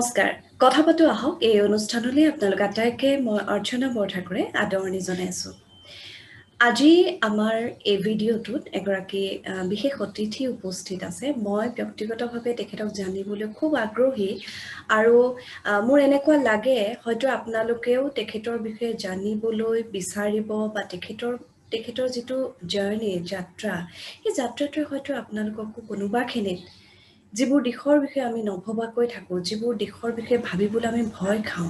নমস্কাৰ কথা পাতো আহক এই অনুষ্ঠানলৈ আপোনালোক আটাইকে মই অৰ্চনা বৰঠাকুৰে আদৰণি জনাইছো আজি আমাৰ এই ভিডিঅ'টোত এগৰাকী বিশেষ অতিথি উপস্থিত আছে মই ব্যক্তিগতভাৱে তেখেতক জানিবলৈ খুব আগ্ৰহী আৰু মোৰ এনেকুৱা লাগে হয়তো আপোনালোকেও তেখেতৰ বিষয়ে জানিবলৈ বিচাৰিব বা তেখেতৰ যিটো জাৰ্নি যাত্ৰা এই যাত্ৰাটোৱে হয়তো আপোনালোককো কোনোবাখিনিত যিবোৰ দিশৰ বিষয়ে আমি নভবাকৈ থাকোঁ যিবোৰ দিশৰ বিষয়ে ভাবিবলৈ আমি ভয় খাওঁ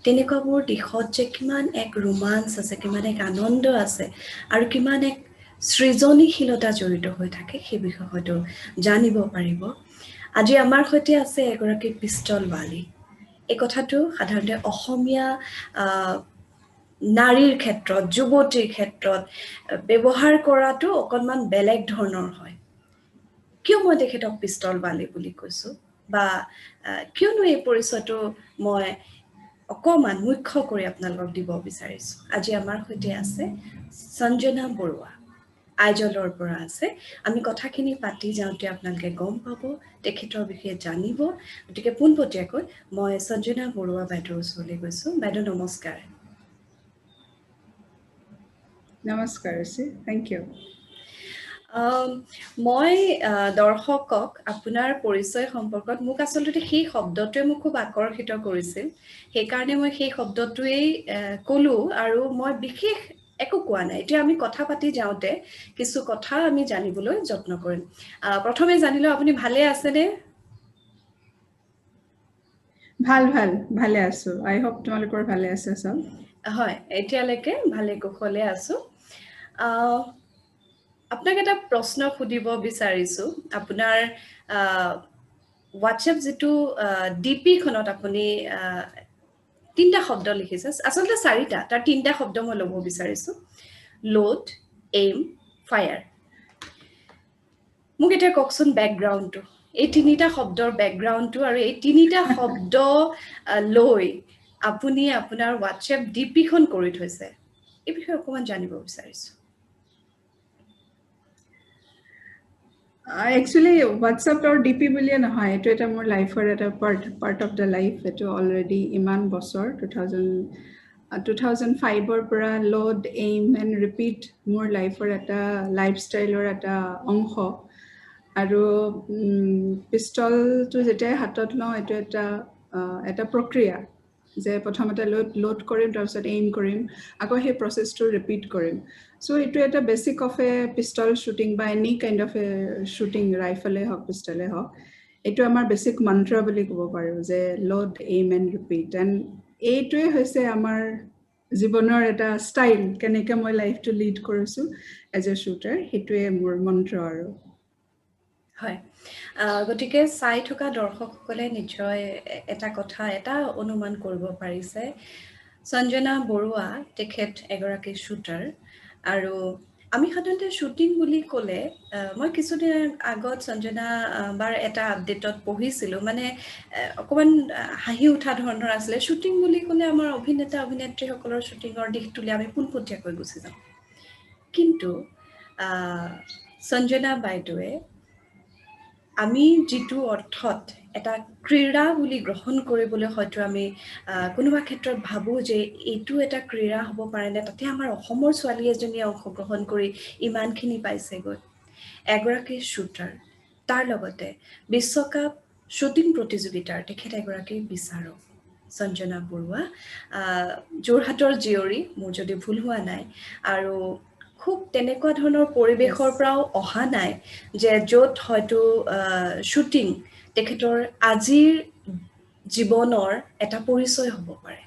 তেনেকুৱাবোৰ দিশত যে কিমান এক ৰোমাঞ্চ আছে কিমান এক আনন্দ আছে আৰু কিমান এক সৃজনীশীলতা জড়িত হৈ থাকে সেই বিষয়ে হয়তো জানিব পাৰিব আজি আমাৰ সৈতে আছে এগৰাকী পিষ্টলৱালী এই কথাটো সাধাৰণতে অসমীয়া নাৰীৰ ক্ষেত্ৰত যুৱতীৰ ক্ষেত্ৰত ব্যৱহাৰ কৰাটো অকনমান বেলেগ ধৰণৰ হয় কিয় মই তেখেতক পিষ্টলৱালী বুলি কৈছো বা কিয়নো এই পৰিচয়টো মই অকমান মুখ্য কৰি আপোনালোকক দিব বিচাৰিছো আজি আমাৰ সৈতে আছে সঞ্জনা বৰুৱা আইজলৰ পৰা আছে আমি কথাখিনি পাতি যাওঁতে আপোনালোকে গম পাব তেখেতৰ বিষয়ে জানিব গতিকে পোনপটীয়াকৈ মই সঞ্জনা বৰুৱা বাইদেউৰ ওচৰলৈ গৈছো বাইদেউ নমস্কাৰ নমস্কাৰ থ্যাংক ইউ মই দৰ্শকক আপোনাৰ পৰিচয় সম্পৰ্কত মোক আচলতে সেই শব্দটোৱে মোক খুব আকৰ্ষিত কৰিছিল সেইকাৰণে মই সেই শব্দটোৱেই ক'লো আৰু মই বিশেষ একো কোৱা নাই এতিয়া আমি কথা পাতি যাওঁতে কিছু কথা আমি জানিবলৈ যত্ন কৰিম প্ৰথমে জানিলো আপুনি ভালে আছেনে ভালে আছো আই হোপ তোমালোকৰ ভালে আছে সব হয় এতিয়ালৈকে ভালে কুশলে আছো আপোনাক এটা প্ৰশ্ন সুধিব বিচাৰিছো আপোনাৰ হোৱাটছএপ যিটো ডিপি খনত আপুনি তিনটা শব্দ লিখিছে আচলতে চাৰিটা তাৰ তিনটা শব্দ মই ল'ব বিচাৰিছো লোড এইম ফায়াৰ মোক এটা কওকচোন ব্যাকগ্ৰাউণ্ডটো এই তিনিটা শব্দৰ ব্যাকগ্ৰাউণ্ডটো আৰু এই তিনিটা শব্দ লৈ আপুনি আপোনাৰ হোৱাটছএপ ডিপিখন কৰি থৈছে এই বিষয়ে অকমান জানিব বিচাৰিছো একচুয়ালি হোৱাটছএপৰ ডিপি বুলিয়ে নহয় এটো এটা মোৰ লাইফৰ এটা পাৰ্ট অফ দ্য লাইফ এটো অলৰেডি ইমান বছৰ 2005 পৰা লোড এইম এণ্ড ৰিপিট মোৰ লাইফৰ এটা লাইফষ্টাইলৰ এটা অংশ আৰু পিষ্টলটো যেতিয়া হাতত লওঁ এটো এটা প্ৰক্ৰিয়া যে প্ৰথমতে লোড কৰিম তাৰপিছত এইম কৰিম আকৌ সেই প্ৰসেসটো ৰিপিট কৰিম সো এটো এটা basic of a pistol shooting বা any kind of a shooting ৰাইফলে হক পিষ্টলে হক এটো আমাৰ বেসিক মন্ত্ৰ বুলি ক'ব পাৰো যে load aim and repeat and এইটোৱে হৈছে আমাৰ জীৱনৰ এটা ষ্টাইল কেনেকৈ মই লাইফটো লিড কৰিছো এজ এ শ্বুটাৰ হেতুৱে মোৰ মন্ত্ৰ আৰু হয় গতিকে চাই থকা দৰ্শকসকলে নিশ্চয় এটা অনুমান কৰিব পাৰিছে সঞ্জনা বৰুৱা তেখেত এগৰাকী শ্বুটাৰ আৰু আমি সাধাৰণতে শ্বুটিং বুলি ক'লে মই কিছুদিন আগত সঞ্জনা বাৰ এটা আপডেটত পঢ়িছিলো মানে অকমান হাঁহি উঠা ধৰণৰ আছিলে শ্বুটিং বুলি ক'লে আমাৰ অভিনেতা অভিনেত্ৰীসকলৰ শ্বুটিঙৰ দিশটোলৈ আমি পোনপটীয়াকৈ গুচি যাওঁ কিন্তু সঞ্জনা বাইদেৱে আমি যিটো অৰ্থত এটা ক্ৰীড়া বুলি গ্ৰহণ কৰিবলৈ হয়তো আমি কোনোবা ক্ষেত্ৰত ভাবো যে এইটো এটা ক্ৰীড়া হ'ব পাৰে নে তাতে আমাৰ অসমৰ ছোৱালী এজনীয়ে অংশগ্ৰহণ কৰি ইমানখিনি পাইছেগৈ এগৰাকী শ্বুটাৰ তাৰ লগতে বিশ্বকাপ শ্বুটিং প্ৰতিযোগিতাৰ তেখেত এগৰাকী বিচাৰক সঞ্জনা বৰুৱা যোৰহাটৰ জীয়ৰী মোৰ যদি ভুল হোৱা নাই আৰু খুব তেনেকুৱা ধৰণৰ পৰিবেশৰ পৰাও অহা নাই যে য'ত হয়তো শ্বুটিং তেখেতৰ আজিৰ জীৱনৰ এটা পৰিচয় হ'ব পাৰে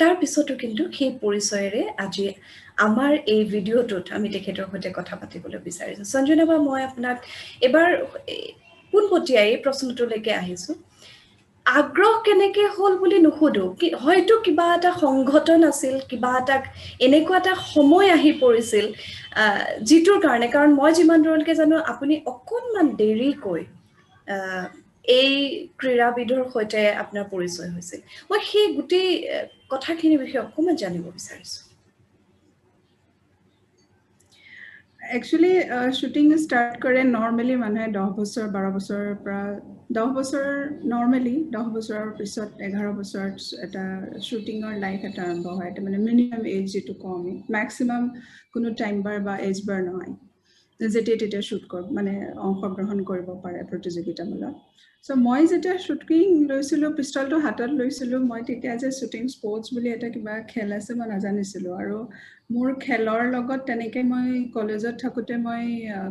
তাৰ পিছতো কিন্তু সেই পৰিচয়েৰে আজি আমাৰ এই ভিডিঅ'টোত আমি তেখেতৰ সৈতে কথা পাতিবলৈ বিচাৰিছো সঞ্জনা বা মই আপোনাক এবাৰ পোনপটীয়াই প্ৰশ্নটোলৈকে আহিছো আগ্ৰহ কেনেকে হ'ল বুলি নুসুধো হয়তো কিবা এটা সংঘটন আছিল কিবা এটা এনেকুৱা এটা সময় আহি পৰিছিল যিটোৰ কাৰণে কাৰণ মই যিমান দূৰলৈকে জানো আপুনি অকনমান দেৰিকৈ এই ক্ৰীড়াবিদৰ সৈতে আপোনাৰ পৰিচয় হৈছিল মই সেই গোটেই কথাখিনিৰ বিষয়ে অকমান জানিব বিচাৰিছো একচুৱেলি শ্বুটিং ষ্টাৰ্ট কৰে নৰ্মেলি মানুহে 10 বছৰ 12 বছৰৰ পৰা 10 বছৰ নৰ্মেলি 10 বছৰৰ পিছত 11 বছৰত এটা শ্বুটিঙৰ লাইফ এটা আৰম্ভ হয় এটা মানে মিনিমাম এজ যিটো কওঁ আমি মেক্সিমাম কোনো টাইম বাৰ বা এজ বাৰ নহয় যেতিয়া তেতিয়া শ্বুট মানে অংশগ্ৰহণ কৰিব পাৰে প্ৰতিযোগিতামূলক চ' মই যেতিয়া শ্বুটিং লৈছিলোঁ পিষ্টলটো হাতত লৈছিলোঁ মই তেতিয়া যে শ্বুটিং স্পৰ্টছ বুলি এটা কিবা খেল আছে মই নাজানিছিলোঁ আৰু মোৰ খেলৰ লগত তেনেকৈ মই কলেজত থাকোঁতে মই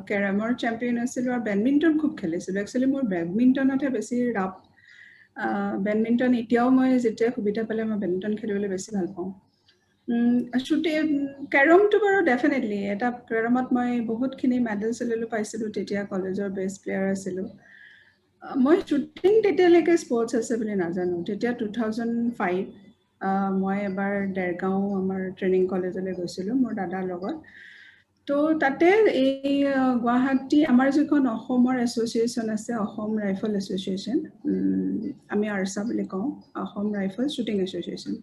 কেৰমৰ চেম্পিয়ন আছিলোঁ আৰু বেডমিণ্টন খুব খেলিছিলোঁ একচুৱেলি মোৰ বেডমিণ্টনতহে বেছি ৰাপ বেডমিণ্টন এতিয়াও মই যেতিয়া সুবিধা পালে মই বেডমিণ্টন খেলিবলৈ বেছি ভাল পাওঁ কেৰমটো বাৰু ডেফিনেটলি এটা কেৰমত মই বহুতখিনি মেডেল চেডেলো পাইছিলোঁ তেতিয়া কলেজৰ বেষ্ট প্লেয়াৰ আছিলোঁ মই শ্বুটিং তেতিয়ালৈকে স্পৰ্টছ আছে বুলি নাজানো তেতিয়া 2005 মই এবাৰ দেৰগাঁও আমাৰ ট্ৰেইনিং কলেজলৈ গৈছিলোঁ মোৰ দাদাৰ লগত তো তাতে এই গুৱাহাটী আমাৰ যিখন অসমৰ এছ'চিয়েশ্যন আছে অসম ৰাইফল এছ'চিয়েশ্যন আমি আৰচা বুলি কওঁ অসম ৰাইফল শ্বুটিং এছ'চিয়েশ্যন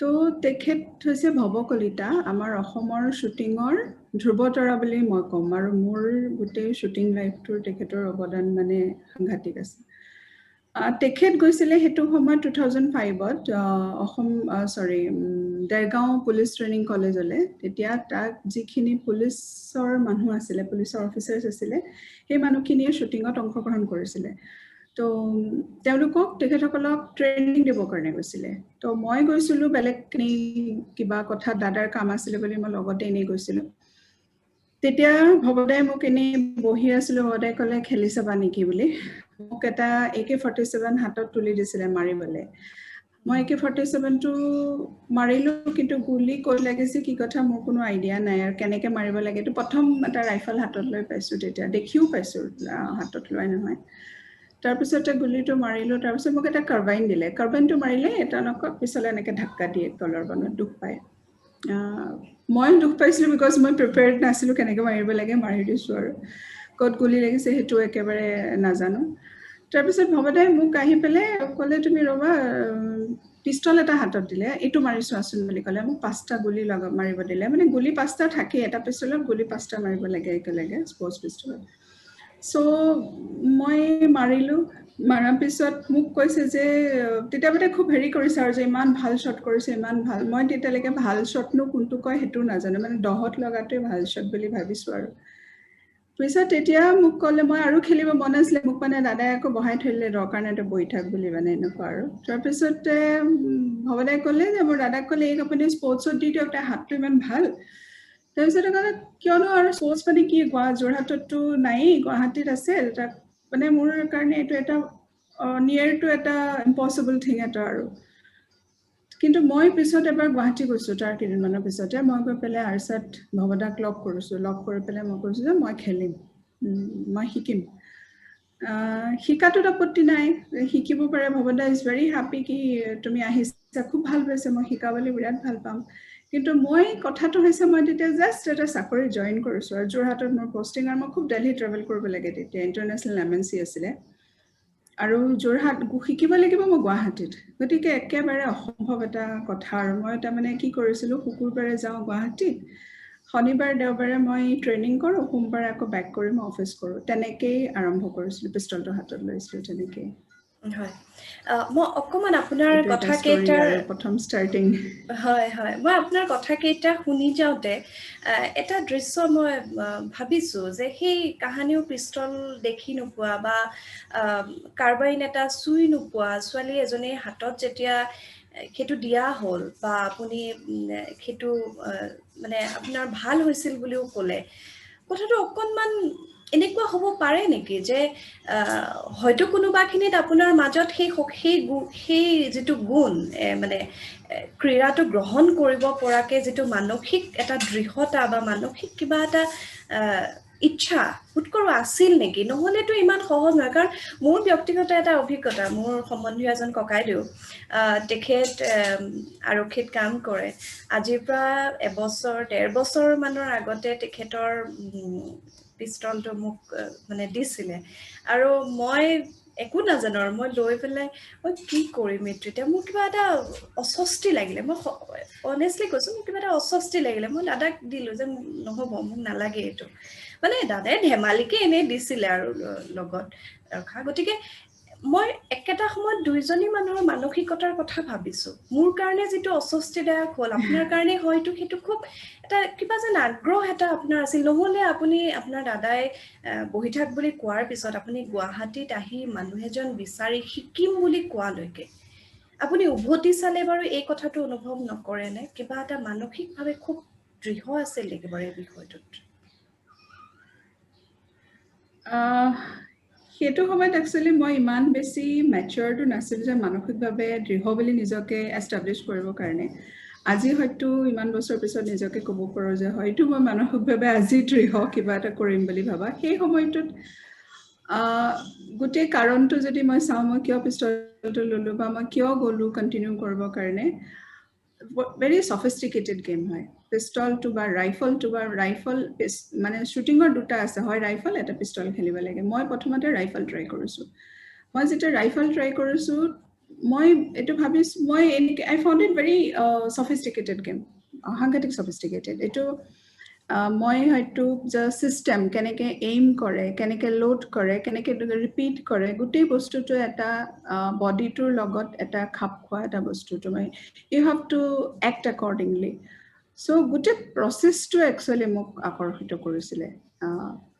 তো তেখেত হৈছে ভৱ কলিতা আমাৰ অসমৰ শ্বুটিঙৰ ধ্ৰুৱতৰা বুলি মই ক'ম আৰু মোৰ গোটেই শ্বুটিং লাইফটোৰ তেখেতৰ অৱদান মানে সাংঘাতিক আছে তেখেত গৈছিলে সেইটো সময়ত 2005ত অসম দেৰগাঁও পুলিচ ট্ৰেইনিং কলেজলৈ তেতিয়া তাত যিখিনি পুলিচৰ মানুহ আছিলে পুলিচৰ অফিচাৰ্ছ আছিলে সেই মানুহখিনিয়ে শ্বুটিঙত অংশগ্ৰহণ কৰিছিলে তো তেওঁলোকক তেখেতসকলক ট্ৰেইনিং দিবৰ কাৰণে গৈছিলে তো মই গৈছিলোঁ বেলেগ কিবা কথা দাদাৰ কাম আছিলে বুলি মই লগতে এনেই গৈছিলোঁ তেতিয়া ভৱদাই মোক এনেই বহি আছিলোঁ ভৱদাই ক'লে খেলি চাবা নেকি বুলি মোক এটা AK-47 হাতত তুলি দিছিলে মাৰিবলৈ মই AK-47টো মাৰিলোঁ কিন্তু গুলি ক'ত লাগিছে কি কথা মোৰ কোনো আইডিয়া নাই আৰু কেনেকৈ মাৰিব লাগে এইটো প্ৰথম এটা ৰাইফল হাতত লৈ পাইছোঁ তেতিয়া দেখিও পাইছোঁ হাতত লোৱাই নহয় তাৰপিছতে গুলিটো মাৰিলোঁ তাৰপিছত মোক এটা কাৰ্বাইন দিলে কাৰ্বাইনটো মাৰিলে এটা নকক পিছলৈ এনেকৈ ধাক্কা দিয়ে তলৰ বানত দুখ পায় মই দুখ পাইছিলোঁ বিকজ মই প্ৰিপেয়াৰ্ড নাছিলোঁ কেনেকৈ মাৰিব লাগে মাৰি দিছোঁ আৰু ক'ত গুলি লাগিছে সেইটো একেবাৰে নাজানো তাৰপিছত ভৱদাই মোক আহি পেলাই ক'লে তুমি ৰ'বা পিষ্টল এটা হাতত দিলে এইটো মাৰি চোৱাচোন বুলি ক'লে মোক 5টা গুলি মাৰিব দিলে মানে গুলি 5টা থাকে এটা পিষ্টলত গুলি 5টা মাৰিব লাগে একেলগে স্পৰ্টছ পিষ্টলত চ' মই মাৰিলোঁ মাৰাৰ পিছত মোক কৈছে যে তেতিয়াতে খুব হেৰি কৰিছে আৰু যে ইমান ভাল শ্বট কৰিছে ইমান ভাল মই তেতিয়ালৈকে ভাল শ্বটনো কোনটো কয় সেইটো নাজানো মানে 10ত লগাটোৱে ভাল শ্বট বুলি ভাবিছোঁ আৰু পিছত তেতিয়া মোক ক'লে মই আৰু খেলিব মন আছিলে মোক মানে দাদাই আকৌ বহাই থৈ দিলে দৰকাৰ নাই তই বহি থাক বুলি মানে এনেকুৱা আৰু তাৰপিছতে ভৱদাই ক'লে যে মোৰ দাদাক ক'লে এই আপুনি স্পৰ্টছত দি দিয়ক তাৰ হাতটো ইমান ভাল তাৰপিছতে ক'লে কিয়নো আৰু স্পৰ্টছ মানে কি যোৰহাটততো নায়েই গুৱাহাটীত আছে তাক মানে মোৰ কাৰণে এইটো এটা নিয়েৰ টু এটা ইম্পচিবল থিং এটা আৰু কিন্তু মই পিছত এবাৰ গুৱাহাটী গৈছোঁ তাৰ কেইদিনমানৰ পিছতে মই গৈ পেলাই আৰচাত ভৱদাক লগ কৰিছোঁ লগ কৰি পেলাই মই কৈছোঁ যে মই খেলিম মই শিকিম শিকাটোত আপত্তি নাই শিকিব পাৰে ভৱদা ইজ ভেৰি হেপী কি তুমি আহিছা খুব ভাল পাইছে মই শিকাবলৈ বিৰাট ভাল পাম কিন্তু মই কথাটো হৈছে মই তেতিয়া জাষ্ট এটা চাকৰি জইন কৰিছোঁ আৰু যোৰহাটত মোৰ পষ্টিং আৰু মই খুব দিল্লী ট্ৰেভেল কৰিব লাগে তেতিয়া ইণ্টাৰনেশ্যনেল MNC আছিলে আৰু যোৰহাট শিকিব লাগিব মই গুৱাহাটীত গতিকে একেবাৰে অসম্ভৱ এটা কথা আৰু মই তাৰমানে কি কৰিছিলোঁ শুকুৰবাৰে যাওঁ গুৱাহাটীত শনিবাৰ দেওবাৰে মই ট্ৰেইনিং কৰোঁ সোমবাৰে আকৌ বেক কৰি মই অফিচ কৰোঁ তেনেকেই আৰম্ভ কৰিছিলোঁ পিষ্টলটো হাতত লৈছিলোঁ তেনেকেই হয় মই অকমান আপোনাৰ কথা কেইটাৰ প্ৰথম ষ্টাৰ্টিং হয় হয় মই আপোনাৰ কথা কেইটা শুনি যাওঁতে এটা দৃশ্য মই ভাবিছোঁ যে সেই কাহানিও পিষ্টল দেখি নোপোৱা বা কাৰ্বাইন এটা চুই নোপোৱা ছোৱালী এজনীৰ হাতত যেতিয়া সেইটো দিয়া হ'ল বা আপুনি সেইটো মানে আপোনাৰ ভাল হৈছিল বুলিও ক'লে কথাটো অকণমান এনেকুৱা হ'ব পাৰে নেকি যে হয়তো কোনোবাখিনিত আপোনাৰ মাজত সেই যিটো গুণ মানে ক্ৰীড়াটো গ্ৰহণ কৰিব পৰাকে যিটো মানসিক এটা দৃঢ়তা বা মানসিক কিবা এটা ইচ্ছা উৎকৰ্ষ আছিল নেকি নহ'লেতো ইমান সহজ নহয় কাৰণ মোৰ ব্যক্তিগত এটা অভিজ্ঞতা মোৰ সম্বন্ধীয় এজন ককাইদেউ তেখেত আৰক্ষীত কাম কৰে আজিৰ পৰা 1.5 বছৰ মানৰ আগতে তেখেতৰ পিষ্টলটো মোক মানে দিছিলে আৰু মই একো নাজানো আৰু মই লৈ পেলাই মই কি কৰিম এইটো এতিয়া মোৰ কিবা এটা অস্বস্তি লাগিলে মই অনেষ্টলি কৈছো মোৰ কিবা এটা অস্বস্তি লাগিলে মই দাদাক দিলো যে নহ'ব মোক নালাগে এইটো মানে দাদাই ধেমালিকে এনেই দিছিলে আৰু লগত ৰখা গতিকে মই একেটা সময়ত দুইজনী মানুহৰ মানসিকতাৰ কথা ভাবিছো মোৰ কাৰণে যিটো অস্বস্তিদায়ক হ'ল আপোনাৰ কাৰণে হয়তো সেইটো খুব এটা কিবা যেন আগ্ৰহ এটা আপোনাৰ আছিল নহ'লে আপুনি আপোনাৰ দাদাই বহি থাক বুলি কোৱাৰ পিছত আপুনি গুৱাহাটীত আহি মানুহ এজন বিচাৰি শিকিম বুলি কোৱালৈকে আপুনি উভতি চালে বাৰু এই কথাটো অনুভৱ নকৰে নে কিবা এটা মানসিকভাৱে খুব দৃঢ় আছিল নেকি বাৰু এই বিষয়টোত সেইটো সময়ত একচুৱেলি মই ইমান বেছি মেচিয়ৰটো নাছিলোঁ যে মানসিকভাৱে দৃঢ় বুলি নিজকে এষ্টাব্লিছ কৰিবৰ কাৰণে আজি হয়তো ইমান বছৰ পিছত নিজকে ক'ব পাৰোঁ যে হয়তো মই মানসিকভাৱে আজি দৃঢ় কিবা এটা কৰিম বুলি ভাবা সেই সময়টোত গোটেই কাৰণটো যদি মই চাওঁ মই কিয় পিষ্টলটো ল'লোঁ বা মই কিয় গ'লোঁ কণ্টিনিউ কৰিবৰ কাৰণে ভেৰি সফিষ্টিকেটেড গেম হয় পিষ্টলটো বা ৰাইফল মানে শ্বুটিঙৰ দুটা আছে হয় ৰাইফল এটা পিষ্টল খেলিব লাগে মই প্ৰথমতে ৰাইফল ট্ৰাই কৰিছোঁ মই যেতিয়া ৰাইফল ট্ৰাই কৰিছোঁ মই এইটো ভাবিছোঁ মই এনেকৈ আই ফাউণ্ড ইট ভেৰি সফিষ্টিকেটেড গেম সাংঘাতিক সফিষ্টিকেটেড এইটো মই হয়তো যে চিষ্টেম কেনেকৈ এইম কৰে কেনেকৈ লোড কৰে কেনেকৈ ৰিপিট কৰে গোটেই বস্তুটো এটা বডিটোৰ লগত এটা খাপ খোৱা এটা বস্তুটো মই you have to act accordingly so' গোটেই প্ৰচেছটো একচুৱেলি মোক আকৰ্ষিত কৰিছিলে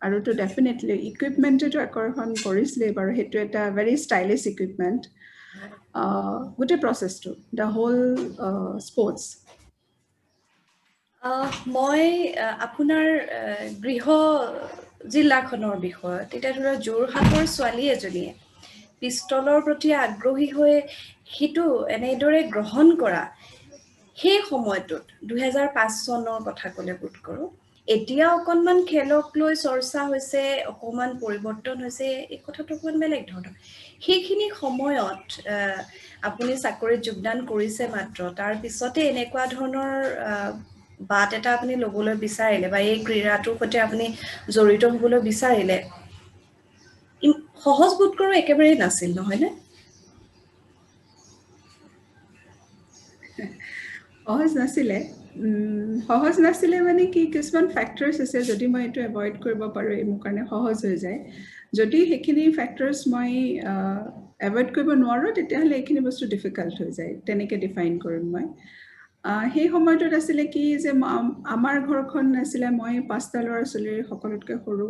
আৰু তো ডেফিনেটলি ইকুইপমেণ্টটোতো আকৰ্ষণ কৰিছিলেই বাৰু সেইটো এটা ভেৰি ষ্টাইলিছ ইকুইপমেণ্ট গোটেই প্ৰচেছটো দ্য হোল স্পৰ্টছ মই আপোনাৰ গৃহ জিলাখনৰ বিষয়ত এতিয়া ধৰা যোৰহাটৰ ছোৱালী এজনীয়ে পিষ্টলৰ প্ৰতি আগ্ৰহী হৈ সেইটো এনেদৰে গ্ৰহণ কৰা সেই সময়টোত 2005 চনৰ কথা ক'লে বোধ কৰোঁ এতিয়া অকণমান খেলক লৈ চৰ্চা হৈছে অকণমান পৰিৱৰ্তন হৈছে এই কথাটো অকণমান বেলেগ ধৰণৰ সেইখিনি সময়ত আপুনি চাকৰিত যোগদান কৰিছে মাত্ৰ তাৰ পিছতে এনেকুৱা ধৰণৰ বাট এটা আপুনি ল'বলৈ বিচাৰিলে বা এই ক্ৰীড়াটোৰ সৈতে আপুনি জড়িত হ'বলৈ বিচাৰিলে সহজ বোধ কৰোঁ একেবাৰেই নাছিল নহয়নে সহজ নাছিলে মানে কি কিছুমান ফেক্টৰ্ছ আছে যদি মই এইটো এভইড কৰিব পাৰোঁ মোৰ কাৰণে সহজ হৈ যায় যদি সেইখিনি ফেক্টৰ্ছ মই এভইড কৰিব নোৱাৰোঁ তেতিয়াহ'লে এইখিনি বস্তু ডিফিকাল্ট হৈ যায় তেনেকৈ ডিফাইন কৰিম মই সেই সময়টোত আছিলে কি যে আমাৰ ঘৰখন আছিলে মই 5টা ল'ৰা ছোৱালীৰ সকলোতকৈ সৰু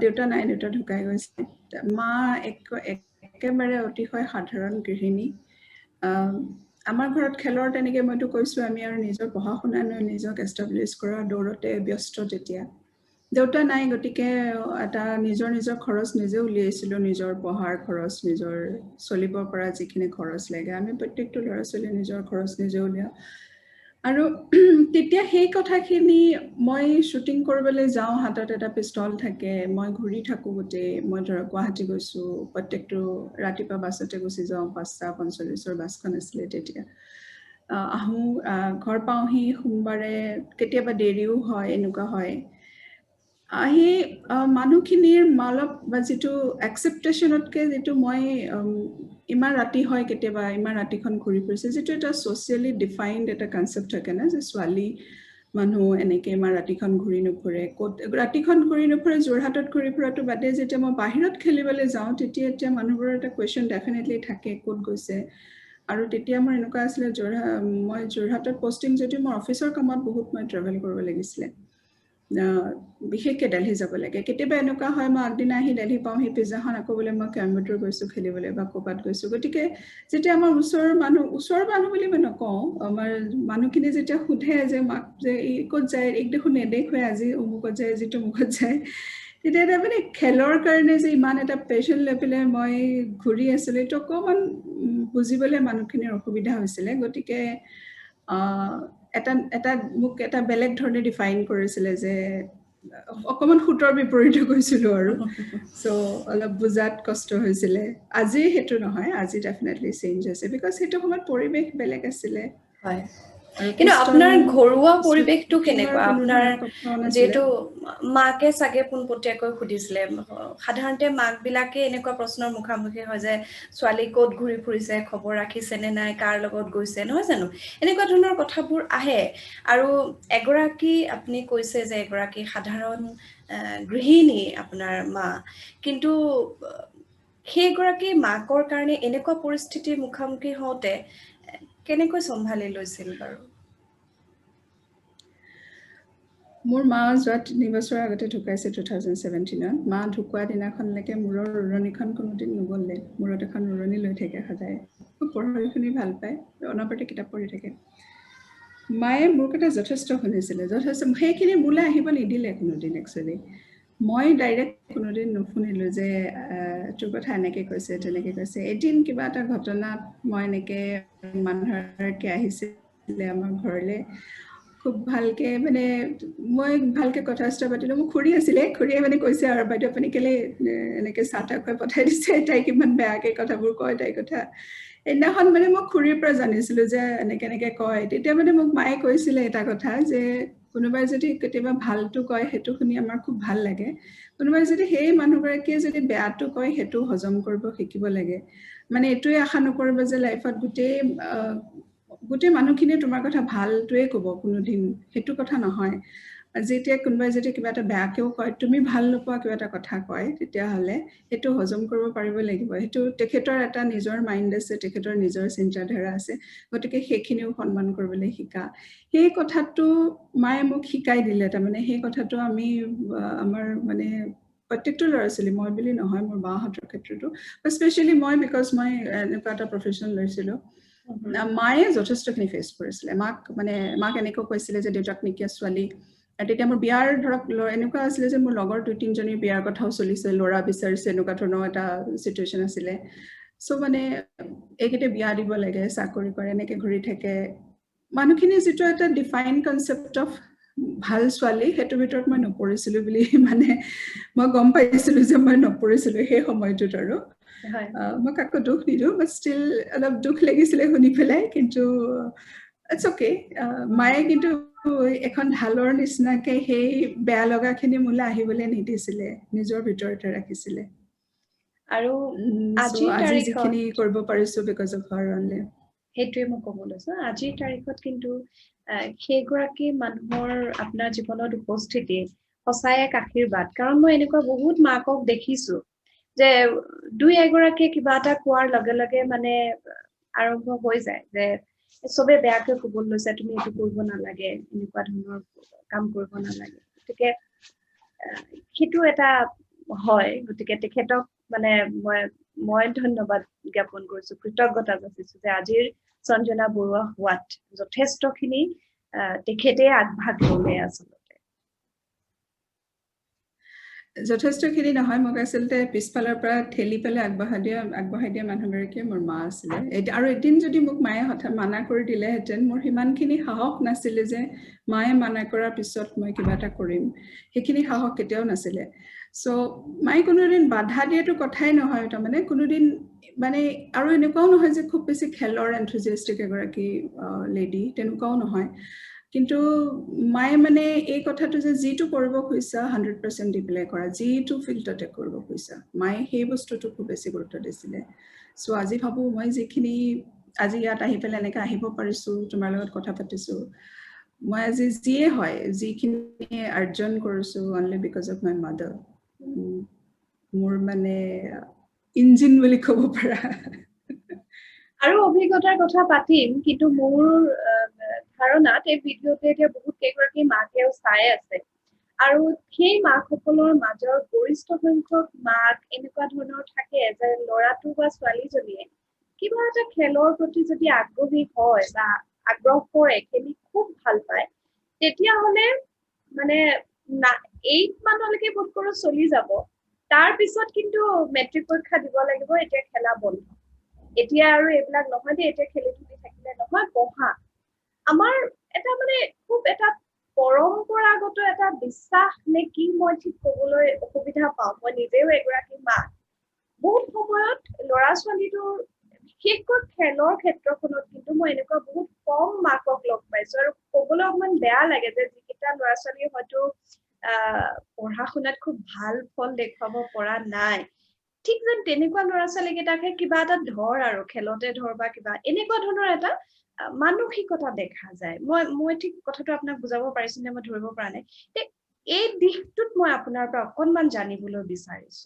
দেউতা নাই দেউতা ঢুকাই গৈছে মা একেবাৰে অতিশয় সাধাৰণ গৃহিণী আমাৰ ঘৰত খেলৰ তেনেকৈ মইতো কৈছোঁ আমি আৰু নিজৰ পঢ়া শুনা লৈ নিজক এষ্টাব্লিছ কৰা দৌৰতে ব্যস্ত তেতিয়া দেউতা নাই গতিকে এটা নিজৰ খৰচ নিজে উলিয়াইছিলোঁ নিজৰ পঢ়াৰ খৰচ নিজৰ চলিব পৰা যিখিনি খৰচ লাগে আমি প্ৰত্যেকটো ল'ৰা ছোৱালীয়ে নিজৰ খৰচ নিজে উলিয়াওঁ আৰু তেতিয়া সেই কথাখিনি মই শ্বুটিং কৰিবলৈ যাওঁ হাতত এটা পিষ্টল থাকে মই ঘূৰি থাকোঁ গোটেই মই ধৰক গুৱাহাটী গৈছোঁ প্ৰত্যেকটো ৰাতিপুৱা বাছতে গুচি যাওঁ 5:45 বাছখন আছিলে তেতিয়া আহোঁ ঘৰ পাওঁহি সোমবাৰে কেতিয়াবা দেৰিও হয় এনেকুৱা হয় আহি মানুহখিনিৰ অলপ যিটো একচেপ্টেশ্যনতকৈ যিটো মই ইমান ৰাতি হয় কেতিয়াবা ইমান ৰাতিখন ঘূৰি ফুৰিছে যিটো এটা ছ'চিয়েলি ডিফাইণ্ড এটা কনচেপ্ট থাকে না যে ছোৱালী মানুহ এনেকৈ ইমান ৰাতিখন ঘূৰি নুফুৰে ক'ত ৰাতিখন ঘূৰি নুফুৰে যোৰহাটত ঘূৰি ফুৰাটো বাদে যেতিয়া মই বাহিৰত খেলিবলৈ যাওঁ তেতিয়া মানুহবোৰৰ এটা কুৱেশ্যন ডেফিনেটলি থাকে ক'ত গৈছে আৰু তেতিয়া মোৰ এনেকুৱা আছিলে মই যোৰহাটত পষ্টিং যদিও মোৰ অফিচৰ কামত বহুত মই ট্ৰেভেল কৰিব লাগিছিলে বিশেষকৈ দিল্লী যাব লাগে কেতিয়াবা এনেকুৱা হয় মই আগদিনা আহি দিল্লী পাওঁহি পিছদিনাখন আকৌ বোলে মই কম্পিউটাৰ গৈছোঁ খেলিবলৈ বা ক'ৰবাত গৈছোঁ গতিকে যেতিয়া আমাৰ ওচৰৰ মানুহ বুলি মই নকওঁ আমাৰ মানুহখিনি যেতিয়া সোধে যে মাক যে ই ক'ত যায় এইক দেখোন নেদেখোৱে আজি অমুকত যায় আজি তমুকত যায় তেতিয়া তাৰমানে খেলৰ কাৰণে যে ইমান এটা পেশ্যন লৈ পেলাই মই ঘূৰি আছিলোঁ এইটো অকণমান বুজিবলৈ মানুহখিনিৰ অসুবিধা হৈছিলে গতিকে এটা মোক এটা বেলেগ ধৰণে ডিফাইন কৰিছিলে যে অকণমান সুতৰ বিপৰীতে গৈছিলোঁ আৰু চ' অলপ বুজাত কষ্ট হৈছিলে আজি সেইটো নহয় আজি ডেফিনেটলি চেঞ্জ হৈছে বিকজ সেইটো সময়ত পৰিৱেশ বেলেগ আছিলে হয় কিন্তু আপোনাৰ ঘৰুৱা পৰিৱেশটো শ্বুটিঙৰ কেনেকুৱা কোনো আপোনাৰ ধৰণৰ কথাও নাছিলে। যেটো মাকে চাগে পোনপটীয়াকৈ সুধিছিলে সাধাৰণতে মাক বিলাকে এনেকুৱা প্ৰশ্নৰ মুখামুখি হয় যে ছোৱালী ক'ত ঘূৰি ফুৰিছে খবৰ ৰাখিছে নে নাই কাৰ লগত গৈছে নহয় জানো এনেকুৱা ধৰণৰ কথাবোৰ আহে আৰু এগৰাকী আপুনি কৈছে যে এগৰাকী সাধাৰণ গৃহিণী আপোনাৰ মা কিন্তু সেইগৰাকী মাকৰ কাৰণে এনেকুৱা পৰিস্থিতিৰ মুখামুখি হওঁতে কেনেকৈ চম্ভালি লৈছিল বাৰু মোৰ মা যোৱা 3 বছৰ আগতে ঢুকাইছে 2017ত মা ঢুকুৱা দিনাখনলৈকে মূৰৰ উৰণিখন কোনোদিন নগ'লে মূৰত এখন উৰণি লৈ থাকে সদায় খুব পঢ়ি শুনি ভাল পায় অনবৰতে কিতাপ পঢ়ি থাকে মায়ে মোৰ কথা যথেষ্ট শুনিছিলে যথেষ্ট সেইখিনি মোলৈ আহিব নিদিলে কোনোদিন একচুৱেলি মই ডাইৰেক্ট কোনোদিন নুশুনিলোঁ যে তোৰ কথা এনেকৈ কৈছে তেনেকৈ কৈছে এদিন কিবা এটা ঘটনাত মই এনেকৈ মানুহকে আহিছিলে আমাৰ ঘৰলৈ খুব ভালকে মানে মই ভালকে কথা চথা পাতিলোঁ মোক খুৰী আছিলে খুৰীয়ে মানে কৈছে আৰু বাইদেউ আপুনি কেলে এনেকৈ চাহ তাহ খুৱাই পঠাই দিছে তাই কিমান বেয়াকৈ কথাবোৰ কয় তাইৰ কথা সেইদিনাখন মানে মই খুৰীৰ পৰা জানিছিলোঁ যে এনেকৈ এনেকৈ কয় তেতিয়া মানে মোক মায়ে কৈছিলে এটা কথা যে কোনোবাই যদি কেতিয়াবা ভালটো কয় সেইটো শুনি আমাৰ খুব ভাল লাগে কোনোবাই যদি সেই মানুহগৰাকীয়ে যদি বেয়াটো কয় সেইটো হজম কৰিব শিকিব লাগে মানে এইটোৱে আশা নকৰিব যে লাইফত গোটেই মানুহখিনিয়ে তোমাৰ কথা ভালটোৱে ক'ব কোনোদিন সেইটো কথা নহয় যেতিয়া কোনোবাই যদি কিবা এটা বেয়াকেও কয় তুমি ভাল নোপোৱা কিবা এটা কথা কয় তেতিয়াহ'লে সেইটো হজম কৰিব পাৰিব লাগিব সেইটো তেখেতৰ এটা নিজৰ মাইণ্ড আছে তেখেতৰ নিজৰ চিন্তাধাৰা আছে গতিকে সেইখিনিও সন্মান কৰিবলৈ শিকা সেই কথাটো মায়ে মোক শিকাই দিলে তাৰমানে সেই কথাটো আমি আমাৰ মানে প্ৰত্যেকটো ল'ৰা ছোৱালী মই বুলি নহয় মোৰ বাহঁতৰ ক্ষেত্ৰতো স্পেচিয়েলি মই বিকজ মই এনেকুৱা এটা প্ৰফেশ্যন লৈছিলোঁ মায়ে যথেষ্টখিনি ফেচ কৰিছিলে মাক এনেকৈ কৈছিলে যে দেউতাক নিকিয়া ছোৱালী তেতিয়া মোৰ বিয়াৰ ধৰক এনেকুৱা আছিলে যে মোৰ লগৰ 2-3জনীৰ বিয়াৰ কথাও চলিছে ল'ৰা বিচাৰিছে এনেকুৱা ধৰণৰ এটা চিটুৱেশ্যন আছিলে চ' মানে এইকেইটা বিয়া দিব লাগে চাকৰি কৰে এনেকৈ ঘূৰি থাকে মানুহখিনি যিটো এটা ডিফাইন কনচেপ্ট অফ ভাল ছোৱালী সেইটোৰ ভিতৰত মই নপৰিছিলোঁ বুলি মানে মই গম পাইছিলোঁ যে মই নপৰিছিলোঁ সেই সময়টোত আৰু মই কাকো দুখ নিদিওঁ বাট ষ্টিল অলপ দুখ লাগিছিলে শুনি পেলাই কিন্তু ইটছ অ'কে মায়ে কিন্তু এখন ঢালৰ নিচিনাকে সেই বেয়া লগাখিনি মোলৈ আহিবলৈ নিদিছিলে নিজৰ ভিতৰতে ৰাখিছিলে আৰু আজি যিখিনি কৰিব পাৰিছো বিকজ অফ হাৰ অনলি সেইটোৱে মই ক'ব লৈছো আজিৰ তাৰিখত কিন্তু সেইগৰাকী মানুহৰ আপোনাৰ জীৱনত উপস্থিতি সঁচাই এক আশীৰ্বাদ কাৰণ মই এনেকুৱা বহুত মাকক দেখিছো যে দুই এগৰাকীয়ে কিবা এটা কোৱাৰ লগে লগে মানে আৰম্ভ হৈ যায় যে চবে বেয়াকৈ ক'ব লৈছে তুমি এইটো কৰিব নালাগে এনেকুৱা ধৰণৰ কাম কৰিব নালাগে গতিকে সেইটো এটা হয় গতিকে তেখেতক মানে মই ধন্যবাদ জ্ঞাপন কৰিছো কৃতজ্ঞতা যাচিছো যে আজিৰ সঞ্জনা বৰুৱা হোৱাত যথেষ্টখিনি তেখেতে আগভাগ ল'লে আচলতে যথেষ্টখিনি নহয় মোক আচলতে পিছফালৰ পৰা ঠেলি পেলাই আগবঢ়াই দিয়া মানুহগৰাকীয়ে মোৰ মা আছিলে আৰু এদিন যদি মোক মায়ে হঠাৎ মানা কৰি দিলেহেঁতেন মোৰ সিমানখিনি সাহস নাছিলে যে মায়ে মানা কৰাৰ পিছত মই কিবা এটা কৰিম সেইখিনি সাহস কেতিয়াও নাছিলে চ' মায়ে কোনোদিন বাধা দিয়াটো কথাই নহয় তাৰমানে কোনোদিন মানে আৰু এনেকুৱাও নহয় যে খুব বেছি খেলৰ এনথুজিয়াষ্টিক এগৰাকী লেডি তেনেকুৱাও নহয় কিন্তু মায়ে মানে এই কথাটো যে যিটো কৰিব খুজিছা 100% দি পেলাই কৰা যিটো ফিল্ডতে কৰিব খুজিছা মায়ে সেই বস্তুটো খুব বেছি গুৰুত্ব দিছিলে চ' আজি ভাবোঁ মই যিখিনি আজি ইয়াত আহি পেলাই এনেকৈ আহিব পাৰিছোঁ তোমাৰ লগত কথা পাতিছোঁ মই আজি যিয়ে হয় যিখিনি অৰ্জন কৰিছোঁ only because of my mother মোৰ মানে ইঞ্জিন বুলি ক'ব পাৰা আৰু অভিজ্ঞতাৰ কথা পাতিম কিন্তু মোৰ ধাৰণাত এই ভিডিঅ'তে এতিয়া বহুত কেইগৰাকী মাকেও চাই আছে আৰু সেই মাকসকলৰ মাজৰ গৰিষ্ঠ সংখ্যক মাক এনেকুৱা ধৰণৰ থাকে যে ল'ৰাটো বা ছোৱালীজনীয়ে কিবা এটা খেলৰ প্ৰতি যদি আগ্ৰহী হয় বা আগ্ৰহ কৰে খেলি খুব ভাল পায় তেতিয়াহ'লে মানে 8 মানলৈকে বোধ কৰো চলি যাব তাৰ পিছত কিন্তু মেট্ৰিক পৰীক্ষা দিব লাগিব এতিয়া খেলা বন্ধ এতিয়া আৰু এইবিলাক নহয় যে এতিয়া খেলি ধুলি থাকিলে নহয় পঢ়া আমাৰ এটা মানে খুব এটা পৰম্পৰাগত এটা বিশ্বাস নে কি মই ঠিক ক'বলৈ অসুবিধা পাওঁ মই নিজেও এগৰাকী মা বহুত সময়ত ল'ৰা ছোৱালীটোৰ বিশেষকৈ খেলৰ ক্ষেত্ৰখনত কিন্তু মই এনেকুৱা বহুত কম মাকক লগ পাইছো পাইছো আৰু ক'বলৈ অকমান বেয়া লাগে যে যিকেইটা ল'ৰা ছোৱালী হয়তো পঢ়া শুনাত খুব ভাল ফল দেখুৱাব পৰা নাই ঠিক যেন তেনেকুৱা ল'ৰা ছোৱালী কেইটাকে কিবা এটা ধৰ আৰু খেলতে ধৰ বা কিবা এনেকুৱা ধৰণৰ এটা মানসিকতা দেখা যায় মই ঠিক কথাটো আপোনাক বুজাব পাৰিছো নে মই ধৰিব পৰা নাই এই দিশটোত মই আপোনাৰ পৰা অকনমান জানিবলৈ বিচাৰিছো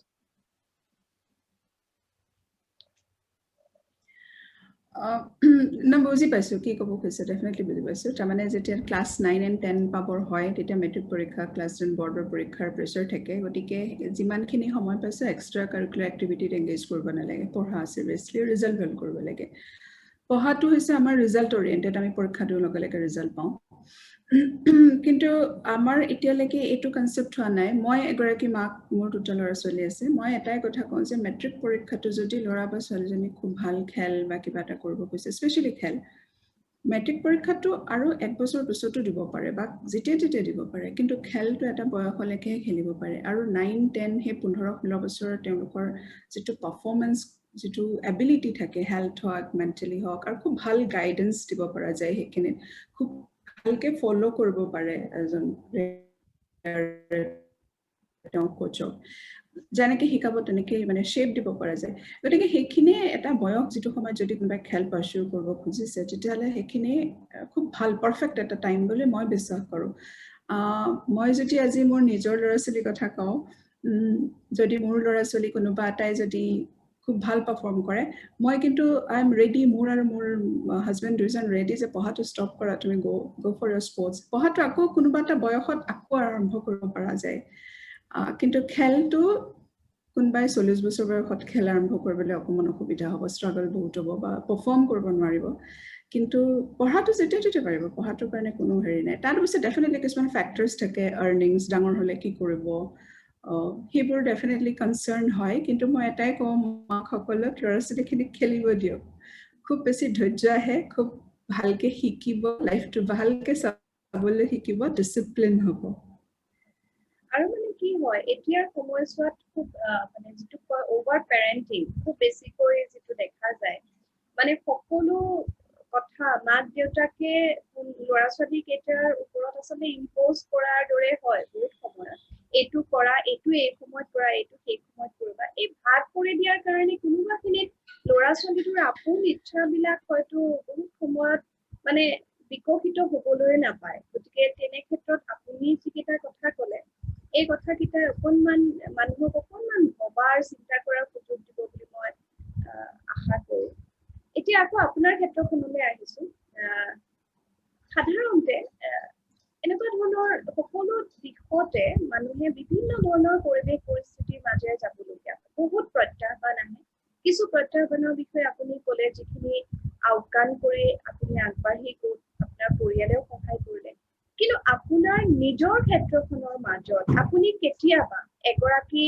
না বুজি পাইছো কি ক'ব খুজিছে ডেফিনেটলি বুজি পাইছো তাৰমানে যেতিয়া ক্লাছ 9 and 10 পাবৰ হয় তেতিয়া মেট্ৰিক পৰীক্ষা ক্লাছ 10 বৰ্ডৰ পৰীক্ষাৰ প্ৰেছাৰ থাকে গতিকে যিমানখিনি সময় পাইছো এক্সট্ৰা কাৰিকুলাৰ এক্টিভিটিত এংগেজ কৰিব নালাগে পঢ়া চিৰিয়াছলি ৰিজাল্ট ভাল কৰিব লাগে পঢ়াটো হৈছে আমাৰ ৰিজাল্ট অৰিয়েণ্টেড আমি পৰীক্ষা দিওঁ লগে লগে ৰিজাল্ট পাওঁ কিন্তু আমাৰ এতিয়ালৈকে এইটো কনসেপ্ট হোৱা নাই মই এগৰাকী মাক মোৰ দুটা ল'ৰা ছোৱালী আছে মই এটাই কথা কওঁ যে মেট্ৰিক পৰীক্ষাটো যদি ল'ৰা বা ছোৱালীজনী খুব ভাল খেল বা কিবা এটা কৰিব কৈছে স্পেশালি খেল মেট্ৰিক পৰীক্ষাটো আৰু এক বছৰ পিছতো দিব পাৰে বা যেতিয়া দিব পাৰে কিন্তু খেলটো এটা বয়সলৈকেহে খেলিব পাৰে আৰু 9 10 সেই 15-16 বছৰৰ তেওঁলোকৰ যিটো পাৰফৰ্মেন্স যিটো এবিলিটি থাকে হেলথ হওক মেন্টালি হওক আৰু খুব ভাল গাইডেন্স দিব পৰা যায় সেইখিনি খুব ভালকে ফলো কৰিব পাৰে এজন কোচক যেনেকে শিকাব তেনেকে মানে শেপ দিব পৰা যায় গতিকে সেইখিনি এটা বয়স যিটো সময়ত যদি কোনোবা খেল পাৰ্সিউ কৰিব খুজিছে তেতিয়াহ'লে সেইখিনি খুব ভাল পাৰফেক্ট এটা টাইম বুলি মই বিশ্বাস কৰোঁ মই যদি আজি মোৰ নিজৰ ল'ৰা ছোৱালীৰ কথা কওঁ যদি মোৰ ল'ৰা ছোৱালী কোনোবা এটাই যদি খুব ভাল পাৰফৰ্ম কৰে মই কিন্তু আই এম ৰেডি মোৰ আৰু মোৰ হাজবেণ্ড দুইজন ৰেডি যে পঢ়াটো ষ্টপ কৰা তুমি গো ফৰ ইয়ৰ স্পৰ্টছ পঢ়াটো আকৌ কোনোবা এটা বয়সত আকৌ আৰম্ভ কৰিব পৰা যায় কিন্তু খেলটো কোনোবাই 40 বছৰ বয়সত খেল আৰম্ভ কৰিবলৈ অকমান অসুবিধা হ'ব ষ্ট্ৰাগল বহুত হ'ব বা পাৰফৰ্ম কৰিব নোৱাৰিব কিন্তু পঢ়াটো যেতিয়া পাৰিব পঢ়াটোৰ কাৰণে কোনো হেৰি নাই তাৰ পিছত ডেফিনেটলি কিছুমান ফেক্টৰছ থাকে আৰ্নিংছ ডাঙৰ হ'লে কি কৰিব সেইবোৰ ডেফিনেটলি কনচাৰ্ন হয় কিন্তু মই এটাই কওঁ মাকসকলক ল'ৰা ছোৱালীখিনিক খেলিব দিয়ক খুব বেছি ধৈৰ্য আহে খুব ভালকে শিকিব লাইফটো ভালকে চাবলৈ শিকিব ডিসিপ্লিন হ'ব আৰু মানে কি হয় এতিয়াৰ সময়ছোৱাত খুব মানে যিটো কয় অভাৰ পেৰেন্টিং খুব বেছিকৈ যিটো দেখা যায় মানে সকলো কথা মাক দেউতাকে ল'ৰা ছোৱালী কেইটাৰ ওপৰত আচলতে ইম্প'জ কৰাৰ দৰে হয় বহুত সময়ত এইটো কৰা এইটো এই সময়ত কৰা এইটো সেই সময়ত কৰিবা এই ভাগ কৰি দিয়াৰ কাৰণে কোনোবাখিনিত ল'ৰা ছোৱালীটোৰ আপোন ইচ্ছাবিলাক হয়তো বহুত সময়ত মানে বিকশিত হ'বলৈ নাপায় গতিকে তেনে ক্ষেত্ৰত আপুনি যিকেইটা কথা ক'লে এই কথাকেইটাই অকণমান মানুহক অকণমান ভবাৰ চিন্তা কৰাৰ সুযোগ দিব বুলি মই আশা কৰোঁ এতিয়া আকৌ আপোনাৰ ক্ষেত্ৰখনলৈ আহিছো সাধাৰণতে এনেকুৱা ধৰণৰ সকলো দিশতে মানুহে বিভিন্ন ধৰণৰ পৰিৱেশ পৰিস্থিতিৰ মাজেৰে যাবলগীয়া হয় বহুত প্ৰত্যাহ্বান আহে কিছু প্ৰত্যাহ্বানৰ বিষয়ে আপুনি ক'লে যিখিনি আওকাণ কৰি আপুনি আগবাঢ়ি গ'ল আপোনাৰ পৰিয়ালেও সহায় কৰিলে কিন্তু আপোনাৰ নিজৰ ক্ষেত্ৰখনৰ মাজত আপুনি কেতিয়াবা এগৰাকী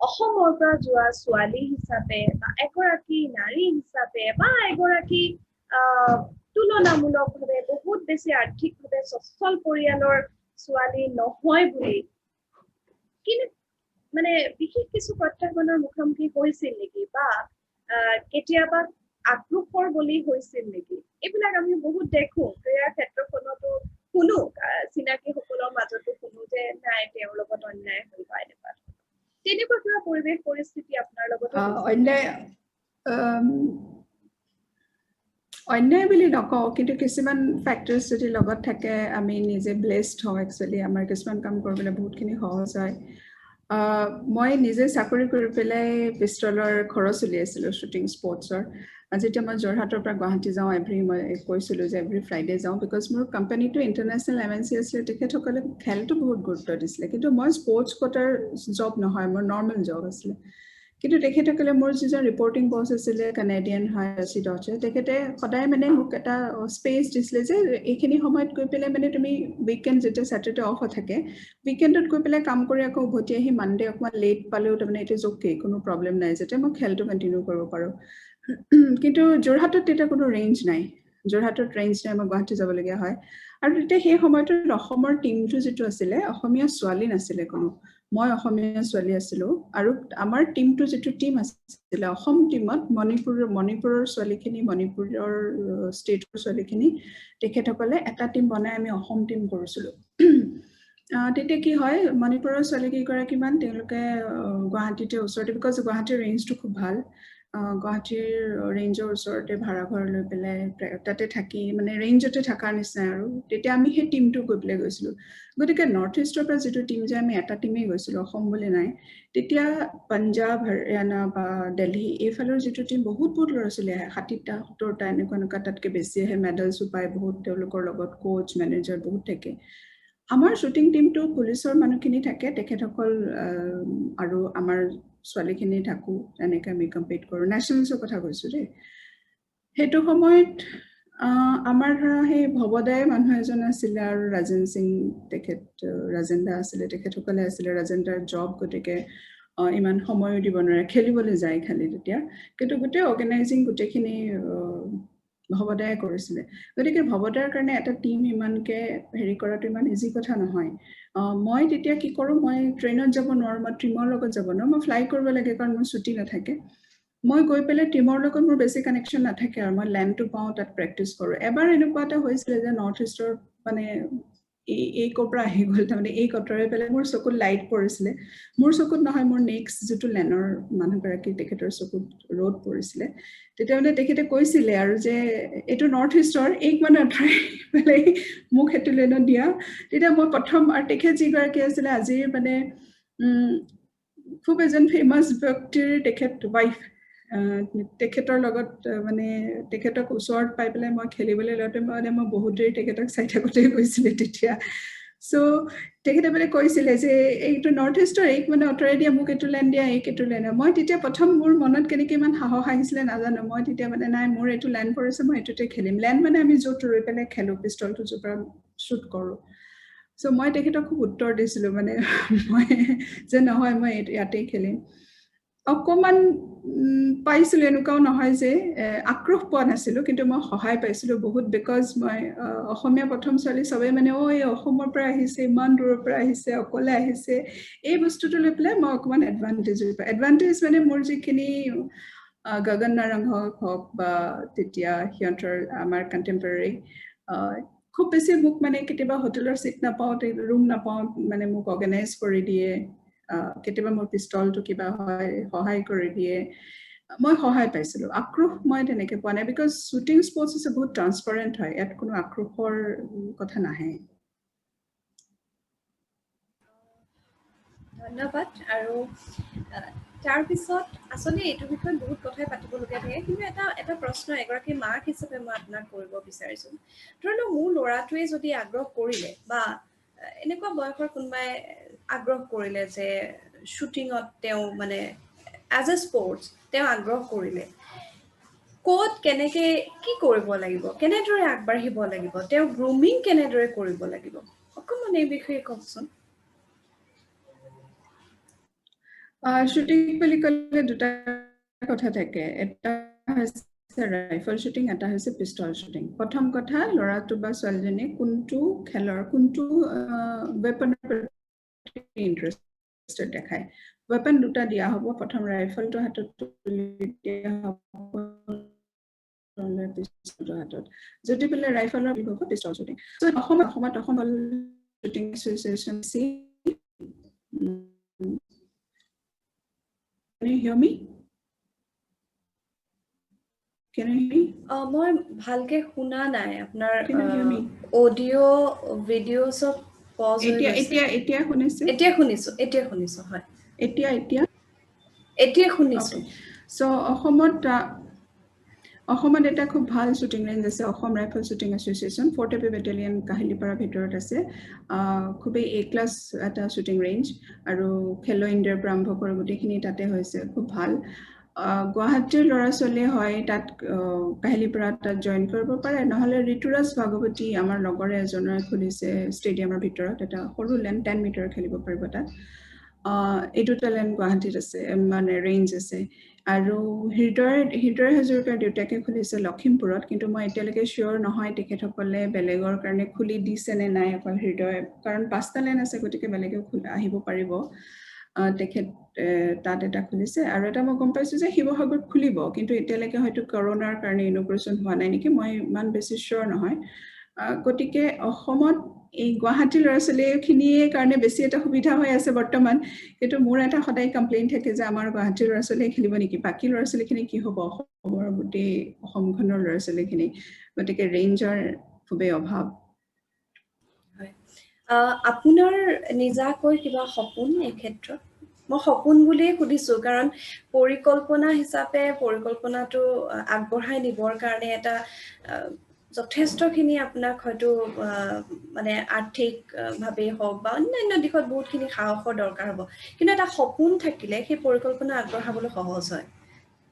অসমৰ পৰা যোৱা ছোৱালী হিচাপে বা এগৰাকী নাৰী হিচাপে বা এগৰাকী তুলনামূলকভাৱে বহুত বেছি আৰ্থিকভাৱে সচ্ছল পৰিয়ালৰ ছোৱালী নহয় বুলি কিন্তু মানে বিশেষ কিছু প্ৰত্যাহ্বানৰ মুখামুখি হৈছিল নেকি বা কেতিয়াবা আক্ৰোশৰ বলি হৈছিল নেকি এইবিলাক আমি বহুত দেখো ক্ৰীড়া ক্ষেত্ৰখনতো শুনো চিনাকীসকলৰ মাজতো শুনো যে নাই তেওঁৰ লগত অন্যায় হৈ বা এনেকুৱা তেনেকুৱা কিবা পৰিৱেশ পৰিস্থিতি আপোনাৰ লগত অন্যায় বুলি নকওঁ কিন্তু কিছুমান ফেক্টৰছ যদি লগত থাকে আমি নিজে ব্লেছড হওঁ একচুৱেলি আমাৰ কিছুমান কাম কৰিবলৈ বহুতখিনি সহজ হয় মই নিজে চাকৰি কৰি পেলাই পিষ্টলৰ খৰচ উলিয়াইছিলোঁ শ্বুটিং স্পৰ্টছৰ যেতিয়া মই যোৰহাটৰ পৰা গুৱাহাটী যাওঁ মই কৈছিলোঁ যে এভৰি ফ্ৰাইডে যাওঁ বিকজ মোৰ কোম্পানীটো ইণ্টাৰনেশ্যনেল MNC আছিলে তেখেতসকলে খেলটো বহুত গুৰুত্ব দিছিলে কিন্তু মই স্পৰ্টছ কোটাৰ জব নহয় মোৰ নৰ্মেল জব আছিলে কিন্তু তেখেতসকলে মোৰ যিজন ৰিপৰ্টিং বছ আছিলে কানাডিয়ান হয় ৰচি ডচে তেখেতে সদায় মানে মোক এটা স্পেচ দিছিলে যে এইখিনি সময়ত গৈ পেলাই মানে তুমি উইকেণ্ড যেতিয়া ছেটাৰডে অফ থাকে উইকেণ্ডত গৈ পেলাই কাম কৰি আকৌ উভতি আহি মানডে অকণমান লেট পালেও তাৰমানে এইটো জ'কে কোনো প্ৰব্লেম নাই যাতে মই খেলটো কণ্টিনিউ কৰিব পাৰোঁ কিন্তু যোৰহাটত তেতিয়া কোনো ৰেঞ্জ নাই যোৰহাটত ৰেঞ্জ নাই মই গুৱাহাটী যাবলগীয়া হয় আৰু তেতিয়া সেই সময়টোত অসমৰ টিমটো যিটো আছিলে অসমীয়া ছোৱালী নাছিলে কোনো মই অসমীয়া ছোৱালী আছিলোঁ আৰু আমাৰ টিমটো যিটো টিম আছিলে অসম টিমত মণিপুৰৰ ছোৱালীখিনি মণিপুৰৰ ষ্টেটৰ ছোৱালীখিনি তেখেতসকলে এটা টিম বনাই আমি অসম টিম কৰিছিলোঁ তেতিয়া কি হয় মণিপুৰৰ ছোৱালী কেইগৰাকীমান তেওঁলোকে গুৱাহাটীতে ওচৰতে বিকজ গুৱাহাটীৰ ৰেঞ্জটো খুব ভাল গুৱাহাটীৰ ৰেঞ্জৰ ওচৰতে ভাড়া ঘৰ লৈ পেলাই তাতে থাকি মানে ৰেঞ্জতে থকাৰ নিচিনা আৰু তেতিয়া আমি সেই টিমটো গৈ পেলাই গৈছিলোঁ গতিকে নৰ্থ ইষ্টৰ পৰা যিটো টিম যে আমি এটা টিমেই গৈছিলোঁ অসম বুলি নাই তেতিয়া পাঞ্জাৱ হাৰিয়ানা বা দিল্লী এইফালৰ যিটো টিম বহুত ল'ৰা ছোৱালী আহে 60টা 70টা এনেকুৱা তাতকৈ বেছি আহে মেডেলছো পায় বহুত তেওঁলোকৰ লগত কোচ মেনেজাৰ বহুত থাকে আমাৰ শ্বুটিং টিমটো পুলিচৰ মানুহখিনি থাকে তেখেতসকল আৰু আমাৰ ছোৱালীখিনি থাকোঁ তেনেকৈ আমি কম্পিট কৰোঁ নেশ্যনেলছৰ কথা কৈছোঁ দেই সেইটো সময়ত আমাৰ ধৰা সেই ভৱদাই মানুহ এজন আছিলে আৰু ৰাজেন সিং তেখেত ৰাজেন দা আছিলে তেখেতসকলে আছিলে ৰাজেন দাৰ জব গতিকে ইমান সময়ো দিব নোৱাৰে খেলিবলৈ যায় খালি তেতিয়া কিন্তু গোটেই অৰ্গেনাইজিং গোটেইখিনি ভৱদায়ে কৰিছিলে গতিকে ভৱদাৰ কাৰণে এটা টিম ইমানকৈ হেৰি কৰাটো ইমান ইজি কথা নহয় মই তেতিয়া কি কৰোঁ মই ট্ৰেইনত যাব নোৱাৰোঁ মই টিমৰ লগত যাব নোৱাৰোঁ মই ফ্লাই কৰিব লাগে কাৰণ মোৰ ছুটি নাথাকে মই গৈ পেলাই টিমৰ লগত মোৰ বেছি কানেকশ্যন নাথাকে আৰু মই লেণ্ডটো পাওঁ তাত প্ৰেক্টিচ কৰোঁ এবাৰ এনেকুৱা এটা হৈছিলে যে নৰ্থ ইষ্টৰ মানে এই ক'ৰ পৰা আহি গ'ল তাৰমানে এই কটৰে পেলাই মোৰ চকুত লাইট পৰিছিলে মোৰ চকুত নহয় মোৰ নেক্সট যিটো লেনৰ মানুহগৰাকী তেখেতৰ চকুত ৰ'দ পৰিছিলে তেতিয়া মানে তেখেতে কৈছিলে আৰু যে এইটো নৰ্থ ইষ্টৰ এইক মানে আঁতৰাই পেলাই মোক সেইটো লেনত দিয়া তেতিয়া মই প্ৰথম আৰু তেখেত যিগৰাকী আছিলে আজিৰ মানে খুব এজন ফেমাছ ব্যক্তিৰ তেখেত ৱাইফ তেখেতৰ লগত মানে তেখেতক ওচৰত পাই পেলাই মই খেলিবলৈ লওঁতে মানে মই বহুত দেৰি তেখেতক চাই থাকোঁতেই গৈছিলে তেতিয়া চ' তেখেতে মানে কৈছিলে যে এইটো নৰ্থ ইষ্টৰ এইক মানে আঁতৰাই দিয়া মোক এইটো লেণ্ড দিয়া এইটো লেণ্ড মই তেতিয়া প্ৰথম মোৰ মনত কেনেকৈ ইমান সাহস আহিছিলে নাজানো মই তেতিয়া মানে নাই মোৰ এইটো লেণ্ড পৰিছে মই এইটোতে খেলিম লেণ্ড মানে আমি য'ত ৰৈ পেলাই খেলোঁ পিষ্টলটো য'ৰ পৰা শ্বুট কৰোঁ চ' মই তেখেতক খুব উত্তৰ দিছিলোঁ মানে মই যে নহয় মই ইয়াতেই খেলিম অকণমান পাইছিলোঁ এনেকুৱাও নহয় যে আক্ৰোশ পোৱা নাছিলোঁ কিন্তু মই সহায় পাইছিলোঁ বহুত বিকজ মই অসমীয়া প্ৰথম ছোৱালী চবেই মানে এই অসমৰ পৰা আহিছে ইমান দূৰৰ পৰা আহিছে অকলে আহিছে এই বস্তুটো লৈ পেলাই মই অকণমান এডভান্টেজ মানে মোৰ যিখিনি গগন নাৰং হওক বা তেতিয়া সিহঁতৰ আমাৰ কণ্টেম্পৰেৰী খুব বেছি মোক মানে কেতিয়াবা হোটেলৰ চিট নাপাওঁ ৰুম নাপাওঁ মানে মোক অৰ্গেনাইজ কৰি দিয়ে কেতিয়াবা মোৰ পিষ্টলটো কিবা হয় সহায় কৰি দিয়ে মই সহায় পাইছিলোঁ আক্ৰোশ মই তেনেকৈ পোৱা নাই বিকজ শ্বুটিং স্পৰ্টছ হৈছে বহুত ট্ৰান্সপাৰেণ্ট হয় ইয়াত কোনো আক্ৰোশৰ কথা নাহে ধন্যবাদ আৰু তাৰপিছত আচলতে এইটো বিষয়ত বহুত কথাই পাতিবলগীয়া থাকে কিন্তু এটা প্ৰশ্ন এগৰাকী মাক হিচাপে মই আপোনাক কৰিব বিচাৰিছোঁ ধৰি লওক মোৰ ল'ৰাটোৱে যদি আগ্ৰহ কৰিলে বা এনেকুৱা বয়সৰ কোনোবাই আগ্ৰহ কৰিলে যে শ্বুটিঙত তেওঁ মানে এজ এ স্পৰ্টছ তেওঁ আগ্ৰহ কৰিলে ক'ত কেনেকৈ কি কৰিব লাগিব কেনেদৰে আগবাঢ়িব লাগিব তেওঁ গ্ৰুমিং কেনেদৰে কৰিব লাগিব অকণমান এই বিষয়ে কওকচোন শ্বুটিং বুলি ক'লে দুটা কথা থাকে এটা হৈছে ৰাইফল শ্বুটিং এটা হৈছে পিষ্টল শ্বুটিং প্ৰথম কথা ল'ৰাটো বা ছোৱালীজনীয়ে কোনটো খেলৰ কোনটো ৱেপনৰ ইণ্টাৰেষ্টেড দেখায় ৱেপন দুটা দিয়া হ'ব প্ৰথম ৰাইফলটো হাতত তুলি দিয়া হ'ব পিষ্টলটো হাতত যদি বোলে ৰাইফলৰ হ'ব পিষ্টল শ্বুটিং অসমত Assam shooting association Can you hear me? Can you hear me? মই ভালকে শুনা নাই আপোনাৰ Can you hear me? Audio' video' চব পজ হৈ গৈছে এতিয়া শুনিছে এতিয়া শুনিছো হয় এতিয়া শুনিছো সো অসমত এটা খুব ভাল শ্বুটিং ৰেঞ্জ আছে Assam rifle shooting association 4th AP battalion Kahilipara ভিতৰত আছে খুবেই A ক্লাছ এটা শ্বুটিং ৰেঞ্জ আৰু খেলো ইণ্ডিয়াৰ পৰা আৰম্ভ কৰি গোটেইখিনি তাতে হৈছে খুব ভাল গুৱাহাটীৰ ল'ৰা ছোৱালীয়ে হয় তাত কাহিলীপাৰা তাত জইন কৰিব পাৰে নহ'লে ঋতুৰাজ ভাগৱতী আমাৰ লগৰে এজনে খুলিছে ষ্টেডিয়ামৰ ভিতৰত এটা সৰু লেণ্ড 10 মিটাৰ খেলিব পাৰিব তাত এই দুটা লেণ্ড গুৱাহাটীত আছে মানে ৰেঞ্জ আছে আৰু হৃদয় হাজৰিকাৰ দেউতাকে খুলিছে লখিমপুৰত, কিন্তু মই এতিয়ালৈকে চিয়ৰ নহয় তেখেতসকলে বেলেগৰ কাৰণে খুলি দিছে নে নাই অকল হৃদয়, কাৰণ 5টা লাইন আছে, গতিকে বেলেগেও আহিব পাৰিব। তেখেত তাত এটা খুলিছে, আৰু এটা মই গম পাইছোঁ যে শিৱসাগৰত খুলিব, কিন্তু এতিয়ালৈকে হয়তো কৰোনাৰ কাৰণে ইনগ্ৰেশ্যন হোৱা নাই নেকি, মই ইমান বেছি চিয়ৰ নহয়। গতিকে অসমত এই গুৱাহাটী ল'ৰা ছোৱালীখিনিয়ে কাৰণে বেছি এটা সুবিধা হৈ আছে বৰ্তমান, কিন্তু মোৰ এটা সদায় কমপ্লেইন থাকে যে আমাৰ গুৱাহাটীৰ ল'ৰা ছোৱালীয়ে খেলিব নেকি, বাকী ল'ৰা ছোৱালীখিনি কি হ'ব, অসমৰ গোটেই অসমখনৰ ল'ৰা ছোৱালীখিনি, গতিকে ৰেঞ্জৰ খুবেই অভাৱ। হয়, আপোনাৰ নিজাকৈ কিবা সপোন এই ক্ষেত্ৰত? মই সপোন বুলিয়ে সুধিছোঁ, কাৰণ পৰিকল্পনা হিচাপে পৰিকল্পনাটো আগবঢ়াই নিবৰ কাৰণে এটা যথেষ্টখিনি আপোনাক হয়তো মানে আৰ্থিকভাৱেই হওক বা অন্যান্য দিশত বহুতখিনি সাহসৰ দৰকাৰ হ'ব, কিন্তু এটা সপোন থাকিলে সেই পৰিকল্পনা আগবঢ়াবলৈ সহজ হয়।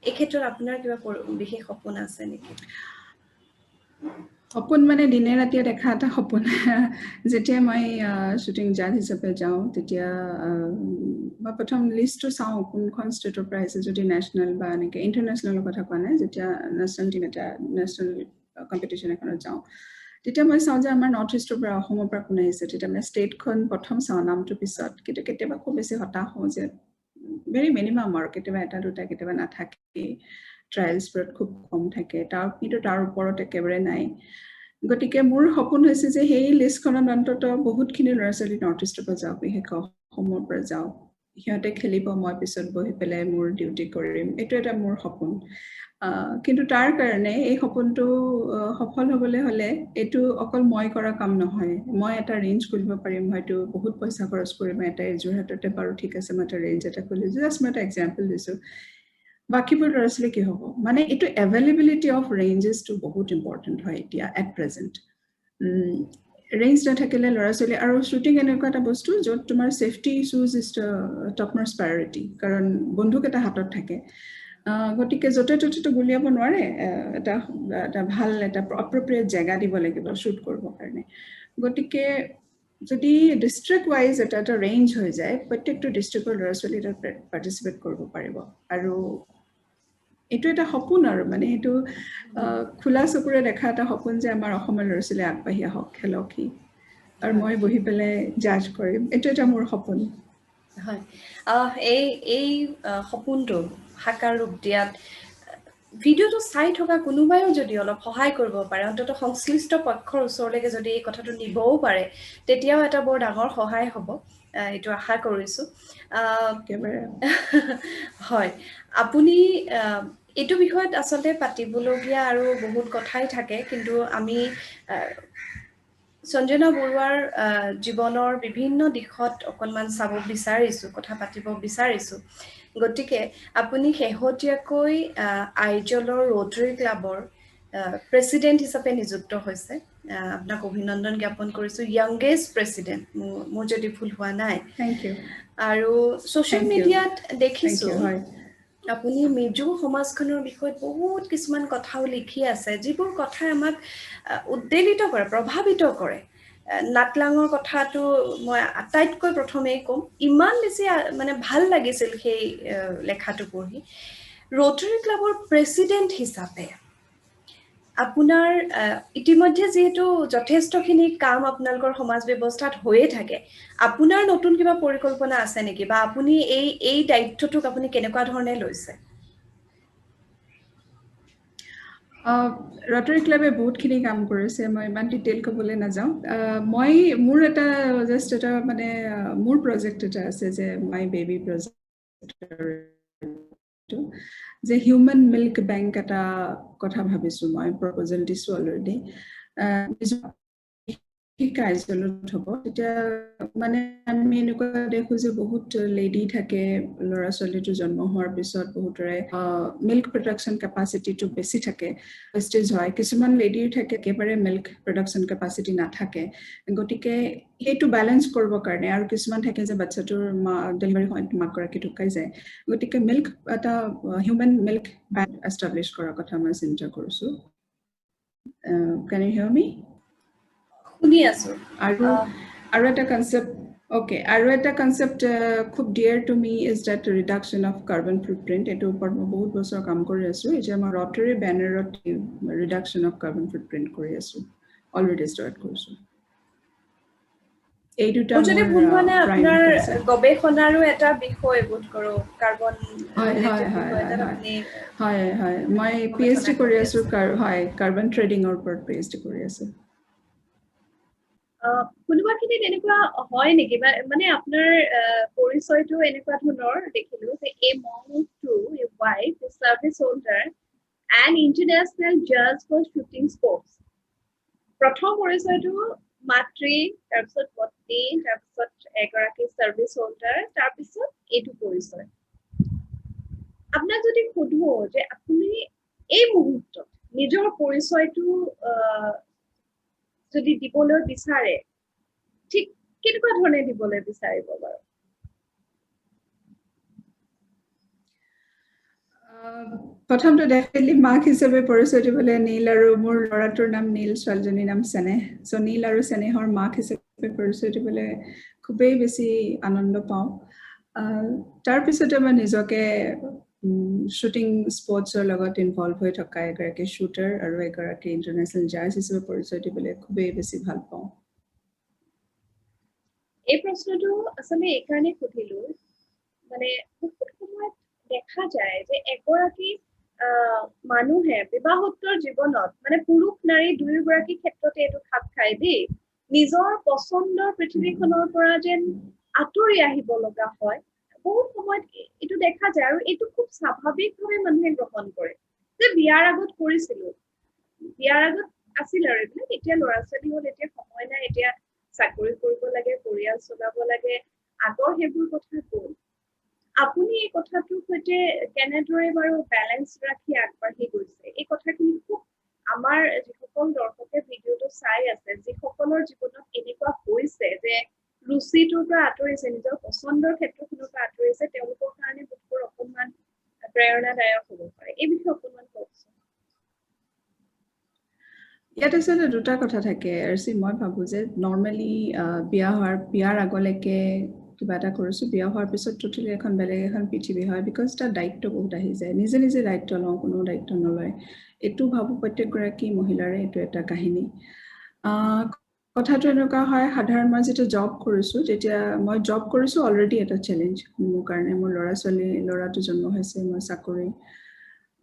এই ক্ষেত্ৰত আপোনাৰ কিবা বিশেষ সপোন আছে নেকি? সপোন মানে দিনে ৰাতিয়ে দেখা এটা সপোন। যেতিয়া মই শ্বুটিং জাজ হিচাপে যাওঁ, তেতিয়া মই প্ৰথম লিষ্টটো চাওঁ কোনখন ষ্টেটৰ পৰা আহিছে, যদি নেশ্যনেল বা এনেকৈ ইণ্টাৰনেশ্যনেলৰ কথা কোৱা নাই, যেতিয়া নেশ্যনেল টিম এটা নেশ্যনেল কম্পিটিশ্যন এখনত যাওঁ, তেতিয়া মই চাওঁ যে আমাৰ নৰ্থ ইষ্টৰ পৰা, অসমৰ পৰা কোন আহিছে, তেতিয়া মানে ষ্টেটখন প্ৰথম চাওঁ, নামটোৰ পিছত। কিন্তু কেতিয়াবা খুব বেছি হতাশ হওঁ যে ভেৰি মিনিমাম, আৰু কেতিয়াবা এটা দুটা, কেতিয়াবা নাথাকে, ট্ৰায়েলছবোৰত খুব কম থাকে, কিন্তু তাৰ ওপৰত একেবাৰে নাই। গতিকে মোৰ সপোন হৈছে যে সেই লিষ্টখনত অন্তত বহুতখিনি ল'ৰা ছোৱালী নৰ্থ ইষ্টৰ পৰা যাওক, বিশেষকৈ অসমৰ পৰা যাওক, সিহঁতে খেলিব, মই পিছত বহি পেলাই মোৰ ডিউটি কৰিম, এইটো এটা মোৰ সপোন। কিন্তু তাৰ কাৰণে এই সপোনটো সফল হ'বলৈ হ'লে এইটো অকল মই কৰা কাম নহয়। মই এটা ৰেঞ্জ খুলিব পাৰিম, হয়তো বহুত পইচা খৰচ কৰিম, এটা যোৰহাটতে বাৰু ঠিক আছে, মই এটা ৰেঞ্জ এটা খুলিছোঁ, জাষ্ট মই এটা এক্সাম্পল দিছোঁ। বাকীবোৰ ল'ৰা ছোৱালী কি হ'ব, মানে এইটো এভেইলেবিলিটি অফ ৰেঞ্জেছটো বহুত ইম্পৰ্টেণ্ট হয় এতিয়া এট প্ৰেজেণ্ট। ৰেঞ্জ নাথাকিলে ল'ৰা ছোৱালী, আৰু শ্বুটিং এনেকুৱা এটা বস্তু য'ত তোমাৰ ছেফটি ইছ্যুজ ইজ টপমষ্ট প্ৰায়ৰিটি, কাৰণ বন্দুক এটা হাতত থাকে, গতিকে য'তে ত'তেতো গুলিয়াব নোৱাৰে, এটা ভাল এটা এপ্ৰপ্ৰিয়েট জেগা দিব লাগিব শ্বুট কৰিবৰ কাৰণে। গতিকে যদি ডিষ্ট্ৰিক্ট ৱাইজ এটা ৰেঞ্জ হৈ যায়, প্ৰত্যেকটো ডিষ্ট্ৰিক্টৰ ল'ৰা ছোৱালী তাত পাৰ্টিচিপেট কৰিব পাৰিব, আৰু এইটো এটা সপোন, আৰু মানে এইটো খোলা চকুৰে দেখা এটা সপোন যে আমাৰ অসমৰ ল'ৰা ছোৱালী আগবাঢ়ি আহক, খেলক, আৰু মই বহি পেলাই জাজ কৰিম, এইটো এটা মোৰ সপোন। হয়, এই সপোনটো সাকাৰ ৰূপ দিয়াত ভিডিঅ'টো চাই থকা কোনোবাইও যদি অলপ সহায় কৰিব পাৰে, অন্ততঃ সংশ্লিষ্ট পক্ষৰ ওচৰলৈকে যদি এই কথাটো নিবও পাৰে, তেতিয়াও এটা বৰ ডাঙৰ সহায় হ'ব, এইটো আশা কৰিছোঁ। হয়, আপুনি এইটো বিষয়ত আচলতে পাতিবলগীয়া আৰু বহুত কথাই থাকে, কিন্তু আমি সঞ্জনা বৰুৱাৰ জীৱনৰ বিভিন্ন দিশত অকণমান চাব বিচাৰিছোঁ, কথা পাতিব বিচাৰিছোঁ। গতিকে আপুনি শেহতীয়াকৈ আইজলৰ ৰোটাৰী ক্লাবৰ প্ৰেছিডেণ্ট হিচাপে নিযুক্ত হৈছে, আপোনাক অভিনন্দন জ্ঞাপন কৰিছোঁ, য়াংগেষ্ট প্ৰেছিডেণ্ট, মোৰ যদি ভুল হোৱা নাই। Thank U. আৰু ছ'চিয়েল মিডিয়াত দেখিছোঁ হয়, আপুনি মিজু সমাজখনৰ বিষয়ত বহুত কিছুমান কথাও লিখি আছে, যিবোৰ কথাই আমাক উদ্বেলিত কৰে, প্ৰভাৱিত কৰে। নাটলাঙৰ কথাটো মই আটাইতকৈ প্ৰথমেই ক'ম, ইমান বেছি মানে ভাল লাগিছিল সেই লেখাটো পঢ়ি। ৰোটাৰী ক্লাবৰ প্ৰেছিডেণ্ট হিচাপে আপোনাৰ ইতিমধ্যে যিহেতু যথেষ্টখিনি কাম আপোনালোকৰ সমাজ ব্যৱস্থাত হৈয়ে থাকে, আপোনাৰ নতুন কিবা পৰিকল্পনা আছে নেকি, বা আপুনি এই দায়িত্বটোক আপুনি কেনেকুৱা ধৰণে লৈছে? ৰোটাৰী ক্লাবে বহুতখিনি কাম কৰিছে, মই ইমান ডিটেইল ক'বলৈ নাযাওঁ। মোৰ এটা জাষ্ট এটা মানে মোৰ প্ৰজেক্ট এটা আছে, যে মাই বেবী প্ৰজেক্ট, যে হিউমেন মিল্ক বেংক এটা কথা ভাবিছোঁ, মই প্ৰপ'জেল দিছোঁ অলৰেডি, কাৰ্যালয়ত হ'ব। তেতিয়া মানে আমি এনেকুৱা দেখোঁ যে বহুত লেডি থাকে, ল'ৰা ছোৱালীটো জন্ম হোৱাৰ পিছত বহুতৰে মিল্ক প্ৰডাকশ্যন কেপাচিটিটো বেছি থাকে, ৱেষ্টেজ হয়, কিছুমান লেডিৰ থাকে একেবাৰে মিল্ক প্ৰডাকশ্যন কেপাচিটি নাথাকে, গতিকে সেইটো বেলেঞ্চ কৰিবৰ কাৰণে, আৰু কিছুমান থাকে যে বাচ্ছাটোৰ ডেলিভাৰী সময়ত মাকগৰাকী ঢুকাই যায়, গতিকে এটা হিউমেন মিল্ক বেংক এষ্টাব্লিছ কৰাৰ কথা মই চিন্তা কৰিছোঁ। কেন ইউ হিয়াৰ মি? শুনি আছোঁ। আৰু এটা কনচেপ্ট Okay, আৰু এটা কনসেপ্ট খুব dear to me is that reduction of carbon footprint এইটোৰ ওপৰত মই বহুত বছৰ কাম কৰি আছোঁ এতিয়া মই ৰটাৰী বেনাৰত ৰিডাকশ্যন অফ কাৰ্বন ফুটপ্ৰিণ্ট কৰি আছোঁ অলৰেডি ষ্টাৰ্ট কৰিছোঁ এই দুটা মোৰ যদি ভুল হোৱা নাই প্ৰাইম আপোনাৰ কনসেপ্ট গৱেষণাৰো এটা বিষয় বোধ কৰোঁ কাৰ্বন হয় ৰিলেটেড হয় হয় বিষয় এটাত হয় আপুনি হয় হয় মই গৱেষণা PhD কৰি আছোঁ আছে হয় কাৰ্বন ট্ৰেডিঙৰ ওপৰত PhD কৰি আছোঁ কোনোবাখিনি তেনেকুৱা হয় নেকি মানে আপোনাৰ পৰিচয়টো এনেকুৱা ধৰণৰ দেখিলো যে এই মংটো ৱাইফ চাৰ্ভিচ হোল্ডাৰ এণ্ড ইণ্টাৰনেশ্যনেল জাজ ফৰ শ্বুটিং স্পৰ্টছ প্ৰথম পৰিচয়টো মাতৃ তাৰপিছত পত্নী তাৰপিছত এগৰাকী চাৰ্ভিচ হোল্ডাৰ তাৰপিছত এইটো পৰিচয় আপোনাক যদি সুধো যে আপুনি এই মুহূৰ্তত নিজৰ পৰিচয়টো যদি দিবলৈ বিচাৰে ঠিক কেনেকুৱা ধৰণে দিবলৈ বিচাৰিব বাৰু প্ৰথমটো ডেফিনেটলি মাক হিচাপে পৰিচয় দিবলৈ নীল আৰু মোৰ ল'ৰাটোৰ নাম নীল ছোৱালীজনীৰ নাম চেনেহ চ' নীল আৰু চেনেহৰ মাক হিচাপে পৰিচয় দিবলৈ খুবেই বেছি আনন্দ পাওঁ তাৰপিছতে মই নিজকে শ্বুটিং স্পৰ্টছৰ লগত ইনভলভ হৈ থকা এগৰাকী শ্বুটাৰ আৰু এগৰাকী ইণ্টাৰনেশ্যনেল জাজ হিচাপে পৰিচয় দিবলৈ খুবেই বেছি ভাল পাওঁ এই প্ৰশ্নটো আচলতে এইকাৰণে সুধিলো মানে বহুত সময়ত দেখা যায় যে এগৰাকী মানুহে বিবাহোত্তৰ জীৱনত মানে পুৰুষ নাৰী দুয়োগৰাকী ক্ষেত্ৰতে এইটো খাপ খায় দেই নিজৰ পচন্দৰ পৃথিৱীখনৰ পৰা যেন আঁতৰি আহিব লগা হয় বহুত সময়ত এইটো দেখা যায় আৰু এইটো খুব স্বাভাৱিকভাৱে মানুহে গ্ৰহণ কৰে যে বিয়াৰ আগত কৰিছিলো বিয়াৰ আগত আছিল আৰু এইবিলাক এতিয়া ল'ৰা ছোৱালী হ'ল এতিয়া সময় নাই এতিয়া চাকৰি কৰিব লাগে পৰিয়াল চলাব লাগে আগৰ সেইবোৰ কথা গ'ল আপুনি এই কথাটোৰ সৈতে কেনেদৰে বাৰু বেলেঞ্চ ৰাখি আগবাঢ়ি গৈছে এই কথাখিনি খুব আমাৰ যিসকল দৰ্শকে ভিডিঅ'টো চাই আছে যিসকলৰ জীৱনত এনেকুৱা হৈছে যে ৰুচিটোৰ পৰা আঁতৰিছে নিজৰ পচন্দৰ ক্ষেত্ৰখনৰ পৰা আঁতৰিছে তেওঁলোকৰ কাৰণে বোধকৰো অকণমান প্ৰেৰণাদায়ক হ'ব পাৰে এই বিষয়ে অকণমান কওকচোন ইয়াত আচলতে দুটা কথা থাকে আৰচি মই ভাবোঁ যে নৰ্মেলি বিয়াৰ আগলৈকে কিবা এটা কৰিছোঁ বিয়া হোৱাৰ পিছত টোটেলি এখন বেলেগ এখন পৃথিৱী হয় বিকজ তাৰ দায়িত্ব বহুত আহি যায় নিজে নিজে দায়িত্ব লওঁ কোনো দায়িত্ব নলয় এইটো ভাবোঁ প্ৰত্যেকগৰাকী মহিলাৰে এইটো এটা কাহিনী কথাটো এনেকুৱা হয় সাধাৰণ মই যেতিয়া জব কৰিছোঁ তেতিয়া মই জব কৰিছোঁ অলৰেডি এটা চেলেঞ্জ মোৰ কাৰণে মোৰ ল'ৰাটো জন্ম হৈছে মই চাকৰি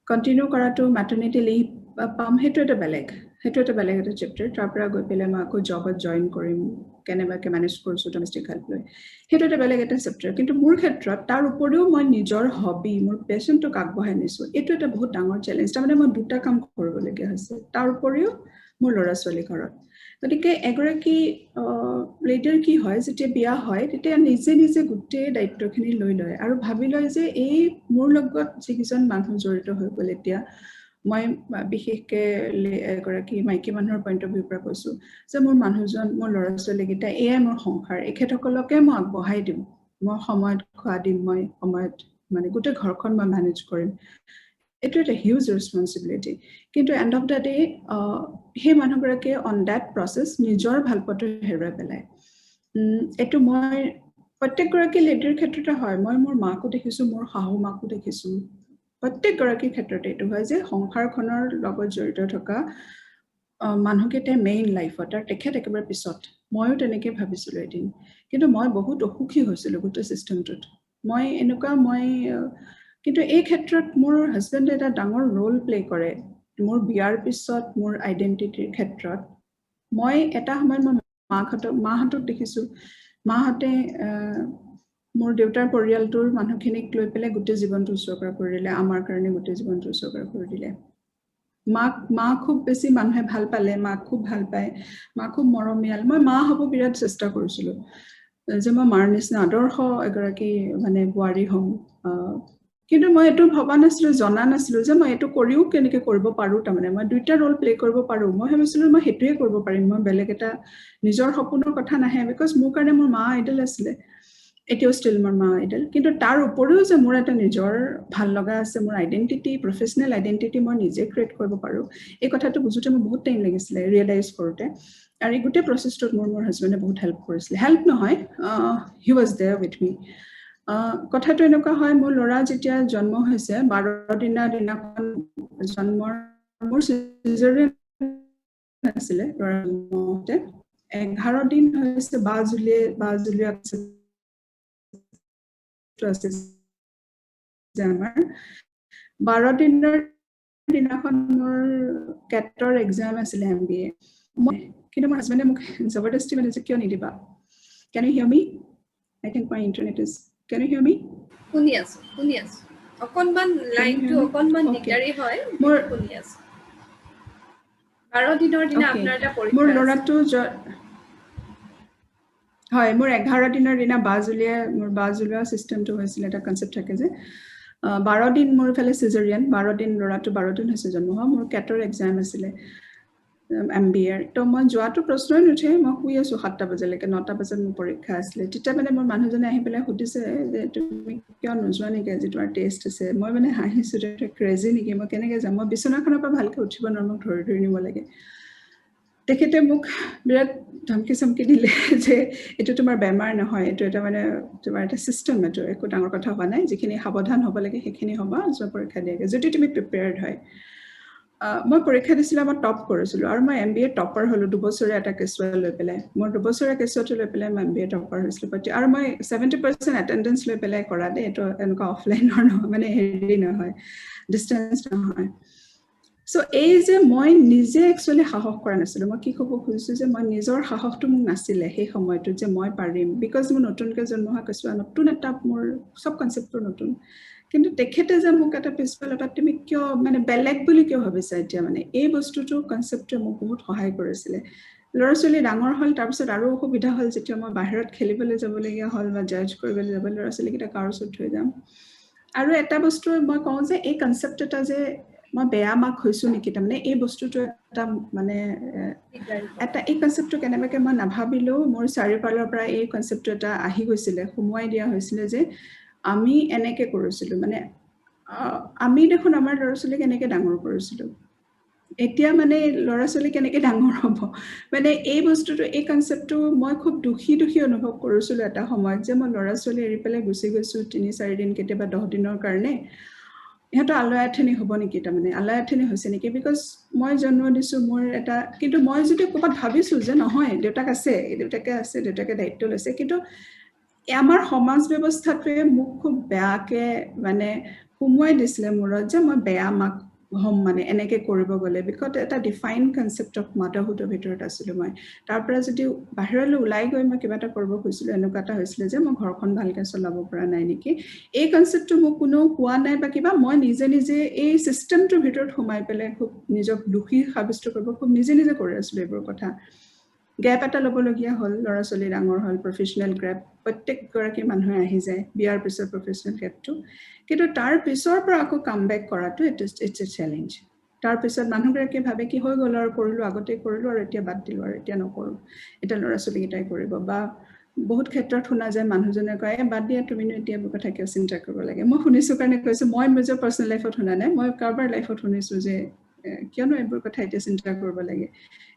কণ্টিনিউ কৰাটো মেটাৰনিটি লিভ পাম সেইটো এটা বেলেগ এটা চেপ্টাৰ তাৰ পৰা গৈ পেলাই মই আকৌ জবত জইন কৰিম কেনেবাকৈ মেনেজ কৰিছোঁ ডমেষ্টিক হেল্প লৈ সেইটো এটা বেলেগ এটা চেপ্টাৰ কিন্তু মোৰ ক্ষেত্ৰত তাৰ উপৰিও মই নিজৰ হবি মোৰ পেশ্যনটোক আগবঢ়াই নিছোঁ এইটো এটা বহুত ডাঙৰ চেলেঞ্জ তাৰমানে মই দুটা কাম কৰিবলগীয়া হৈছে তাৰ উপৰিও মোৰ ল'ৰা ছোৱালী ঘৰত গতিকে এগৰাকী লেডিৰ কি হয় যেতিয়া বিয়া হয় তেতিয়া নিজে নিজে গোটেই দায়িত্বখিনি লৈ লয় আৰু ভাবি লয় যে এই মোৰ লগত যিকেইজন মানুহ জড়িত হৈ গ'ল এতিয়া মই বিশেষকৈ এগৰাকী মাইকী মানুহৰ পইণ্ট অফ ভিউৰ পৰা কৈছোঁ যে মোৰ মানুহজন মোৰ ল'ৰা ছোৱালীকেইটা এয়াই মোৰ সংসাৰ এখেতসকলকে মই আগবঢ়াই দিম মই সময়ত খোৱা দিম মই সময়ত মানে গোটেই ঘৰখন মই মেনেজ কৰিম এইটো এটা হিউজ ৰেছপনচিবিলিটি কিন্তু এণ্ড অফ দ্য ডে সেই মানুহগৰাকীয়ে অন ডেট প্ৰচেছ নিজৰ ভালপোৱাটো হেৰুৱাই পেলায় এইটো মই প্ৰত্যেকগৰাকী লেডিৰ ক্ষেত্ৰতে হয় মই মোৰ মাকো দেখিছোঁ মোৰ শাহু মাকো দেখিছোঁ প্ৰত্যেকগৰাকীৰ ক্ষেত্ৰতে এইটো হয় যে সংসাৰখনৰ লগত জড়িত থকা মানুহকেইটাই মেইন লাইফত আৰু তেখেত একেবাৰে পিছত ময়ো তেনেকৈ ভাবিছিলোঁ এদিন কিন্তু মই বহুত অসুখী হৈছিলোঁ গোটেই ছিষ্টেমটোত কিন্তু এই ক্ষেত্ৰত মোৰ হাজবেণ্ডে এটা ডাঙৰ ৰোল প্লে কৰে মোৰ বিয়াৰ পিছত মোৰ আইডেণ্টিটিৰ ক্ষেত্ৰত মই এটা সময়ত মই মাহঁতক দেখিছোঁ মাহঁতে মোৰ দেউতাৰ পৰিয়ালটোৰ মানুহখিনিক লৈ পেলাই গোটেই জীৱনটো উৎসৰ্গা কৰি দিলে আমাৰ কাৰণে গোটেই জীৱনটো উৎসৰ্গা কৰি দিলে মা খুব বেছি মানুহে ভাল পালে মাক খুব ভাল পায় মা খুব মৰমীয়াল মই মা হ'ব বিৰাট চেষ্টা কৰিছিলোঁ যে মই মাৰ নিচিনা আদৰ্শ এগৰাকী মানে বোৱাৰী হ'ম কিন্তু মই এইটো ভবা নাছিলোঁ জনা নাছিলোঁ যে মই এইটো কৰিও কেনেকৈ কৰিব পাৰোঁ তাৰমানে মই দুইটা ৰোল প্লে কৰিব পাৰোঁ মই ভাবিছিলোঁ মই সেইটোৱে কৰিব পাৰিম মই বেলেগ এটা নিজৰ সপোনৰ কথা নাহে বিকজ মোৰ কাৰণে মোৰ মা আইডল আছিলে এতিয়াও ষ্টিল মোৰ মা আইডল। কিন্তু তাৰ উপৰিও যে মোৰ এটা নিজৰ ভাল লগা আছে, মোৰ আইডেণ্টিটি, প্ৰফেচনেল আইডেণ্টিটি মই নিজে ক্ৰিয়েট কৰিব পাৰোঁ, এই কথাটো বুজোতে মোৰ বহুত টাইম লাগিছিলে ৰিয়েলাইজ কৰোঁতে। আৰু এই গোটেই প্ৰচেছটোত মোৰ হাজবেণ্ডে বহুত হেল্প কৰিছিলে। হেল্প নহয়, হি ৱাজ দেয়াৰ উইথ মি। কথাটো এনেকুৱা হয়, মোৰ ল'ৰা যেতিয়া জন্ম হৈছে 12 দিনাখন জন্মৰ, মোৰ চিজাৰিয়ান আছিলে ল'ৰা জন্ম হওঁতে। 11 দিন হৈছে বাজুলিয়া আমাৰ 12 দিনৰ দিনাখন মোৰ কেটৰ এক্সাম আছিলে MBA। কিন্তু মোৰ হাজবেণ্ডে মোক জবৰদস্তি মানে কিয় নিদিবা? Can you hear me? I think my internet is, can you hear me? শুনি আছো অকণমান লাইনটো অকণমান দিগদাৰী হয়, মোৰ শুনি আছো। 12 দিনৰ দিনা আপোনাৰ এটা পৰীক্ষা মোৰ আছে। ল'ৰাটো হয়, মোৰ 11 দিনৰ দিনা মোৰ বাজুলিয়া চিষ্টেমটো হৈছিলে, এটা কনচেপ্ট থাকে যে 12 দিন মোৰ ইফালে চিজাৰিয়ান, 12 দিন ল'ৰাটো 12 দিন হৈছে জন্ম হোৱা। মোৰ কেটৰ এক্সাম আছিলে MBA। তো মই যোৱাটো প্ৰশ্নই নুঠে, মই শুই আছোঁ 7টা বজালৈকে, 9টা বজাত মোৰ পৰীক্ষা আছিলে। তেতিয়া মানে মোৰ মানুহজনে আহি পেলাই সুধিছে যে তুমি কিয় নোযোৱা নেকি, আজি তোমাৰ টেষ্ট আছে? মই মানে হাঁহিছোঁ, তুমি ক্ৰেজি নেকি, মই কেনেকৈ যাম? মই বিচনাখনৰ পৰা ভালকৈ উঠিব নোৱাৰোঁ, মোক ধৰি নিব লাগে। তেখেতে মোক বিৰাট ধমকি চমকি দিলে যে এইটো তোমাৰ বেমাৰ নহয়, এইটো এটা মানে তোমাৰ এটা চিষ্টেম, এইটো একো ডাঙৰ কথা হোৱা নাই, যিখিনি সাৱধান হ'ব লাগে সেইখিনি হ'বা, যোৱা পৰীক্ষা দিয়াকৈ, যদি তুমি প্ৰিপেয়াৰ্ড হয়। মই পৰীক্ষা দিছিলোঁ, মই টপ কৰিছিলোঁ, আৰু মই MBA টপাৰ হ'লোঁ 2 বছৰীয়া এটা কেঁচুৱা লৈ পেলাই। মোৰ 2 বছৰীয়া কেঁচুৱাটো লৈ পেলাই মই MBA টপাৰ হৈছিলোঁ। আৰু মই 70% এটেণ্ডেঞ্চ লৈ পেলাই কৰা দেই, এইটো এনেকুৱা অফলাইনৰ নহয়, মানে হেৰি নহয়, ডিষ্টেঞ্চ নহয়। চ' এই যে মই নিজে একচুৱেলি সাহস কৰা নাছিলোঁ। মই কি ক'ব খুজিছোঁ যে মই নিজৰ সাহসটো মোক নাছিলে সেই সময়টোত যে মই পাৰিম, বিকজ মোৰ নতুনকৈ জন্ম হোৱা কেঁচুৱা, নতুন এটা মোৰ চব কনচেপ্টটো নতুন। কিন্তু তেখেতে যে মোক এটা পিছফালৰ পৰা তুমি কিয় মানে বেলেগ বুলি কিয় ভাবিছা এতিয়া, মানে এই বস্তুটো কনচেপ্টে মোক বহুত সহায় কৰিছিলে। ল'ৰা ছোৱালী ডাঙৰ হ'ল, তাৰপিছত আৰু অসুবিধা হ'ল যেতিয়া মই বাহিৰত খেলিবলৈ যাবলগীয়া হ'ল বা জাজ কৰিবলৈ যাব, ল'ৰা ছোৱালীকেইটা কাৰো ওচৰত থৈ যাম। আৰু এটা বস্তু মই কওঁ যে এই কনচেপ্ট এটা যে মই বেয়া মাক হৈছোঁ নেকি, তাৰমানে এই বস্তুটো এটা মানে এই কনচেপ্টটো কেনেবাকৈ মই নাভাবিলেও মোৰ চাৰিওফালৰ পৰা এই কনচেপ্টটো এটা আহি গৈছিলে, সোমোৱাই দিয়া হৈছিলে যে আমি এনেকৈ কৰিছিলোঁ, মানে আমি দেখোন আমাৰ ল'ৰা ছোৱালীক এনেকৈ ডাঙৰ কৰিছিলোঁ, এতিয়া মানে ল'ৰা ছোৱালী কেনেকৈ ডাঙৰ হ'ব, মানে এই বস্তুটো, এই কনচেপ্টটো মই খুব দুখী অনুভৱ কৰিছিলোঁ এটা সময়ত, যে মই ল'ৰা ছোৱালী এৰি পেলাই গুচি গৈছোঁ 3-4 দিন, কেতিয়াবা 10 দিনৰ কাৰণে। ইহঁতৰ আলৈ আথেনি হ'ব নেকি, তাৰমানে আলৈ আথেনি হৈছে নেকি, বিকজ মই জন্ম দিছোঁ মোৰ এটা, কিন্তু মই যদি ক'ৰবাত ভাবিছোঁ যে নহয় দেউতাকে আছে, দেউতাকে দায়িত্ব লৈছে, কিন্তু আমাৰ সমাজ ব্যৱস্থাটোৱে মোক খুব বেয়াকৈ মানে সোমোৱাই দিছিলে মূৰত যে মই বেয়া মাক হ'ম, মানে এনেকৈ কৰিব গ'লে, বিকজ এটা ডিফাইন কনচেপ্ট অফ মাদাৰহুডৰ ভিতৰত আছিলোঁ মই। তাৰ পৰা যদি বাহিৰলৈ ওলাই গৈ মই কিবা এটা কৰিব খুজিছিলোঁ, এনেকুৱা এটা হৈছিলে যে মই ঘৰখন ভালকৈ চলাব পৰা নাই নেকি, এই কনচেপ্টটো মোক কোনেও কোৱা নাই বা কিবা, মই নিজে এই চিষ্টেমটোৰ ভিতৰত সোমাই পেলাই খুব নিজক দোষী সাব্যস্ত কৰিব খুব নিজে কৰি আছিলোঁ এইবোৰ কথা। গেপ এটা ল'বলগীয়া হ'ল, ল'ৰা ছোৱালী ডাঙৰ হ'ল, প্ৰফেচনেল গেপ প্ৰত্যেকগৰাকী মানুহে আহি যায় বিয়াৰ পিছত প্ৰফেচনেল গেপটো, কিন্তু তাৰ পিছৰ পৰা আকৌ কাম বেক কৰাটো ইটছ এ চেলেঞ্জ। তাৰপিছত মানুহগৰাকীয়ে ভাবে কি হৈ গ'ল আৰু, কৰিলোঁ আগতেই কৰিলোঁ আৰু এতিয়া বাদ দিলোঁ আৰু এতিয়া নকৰোঁ, এতিয়া ল'ৰা ছোৱালীকেইটাই কৰিব, বা বহুত ক্ষেত্ৰত শুনা যায় মানুহজনে কয় বাদ দিয়া তুমিনো এতিয়া এইবোৰ কথা কিয় চিন্তা কৰিব লাগে। মই শুনিছোঁ কাৰণে কৈছোঁ, মই নিজৰ পাৰ্চনেল লাইফত শুনা নাই, মই কাৰোবাৰ লাইফত শুনিছোঁ যে কিয়নো এইবোৰ কথা এতিয়া চিন্তা কৰিব লাগে,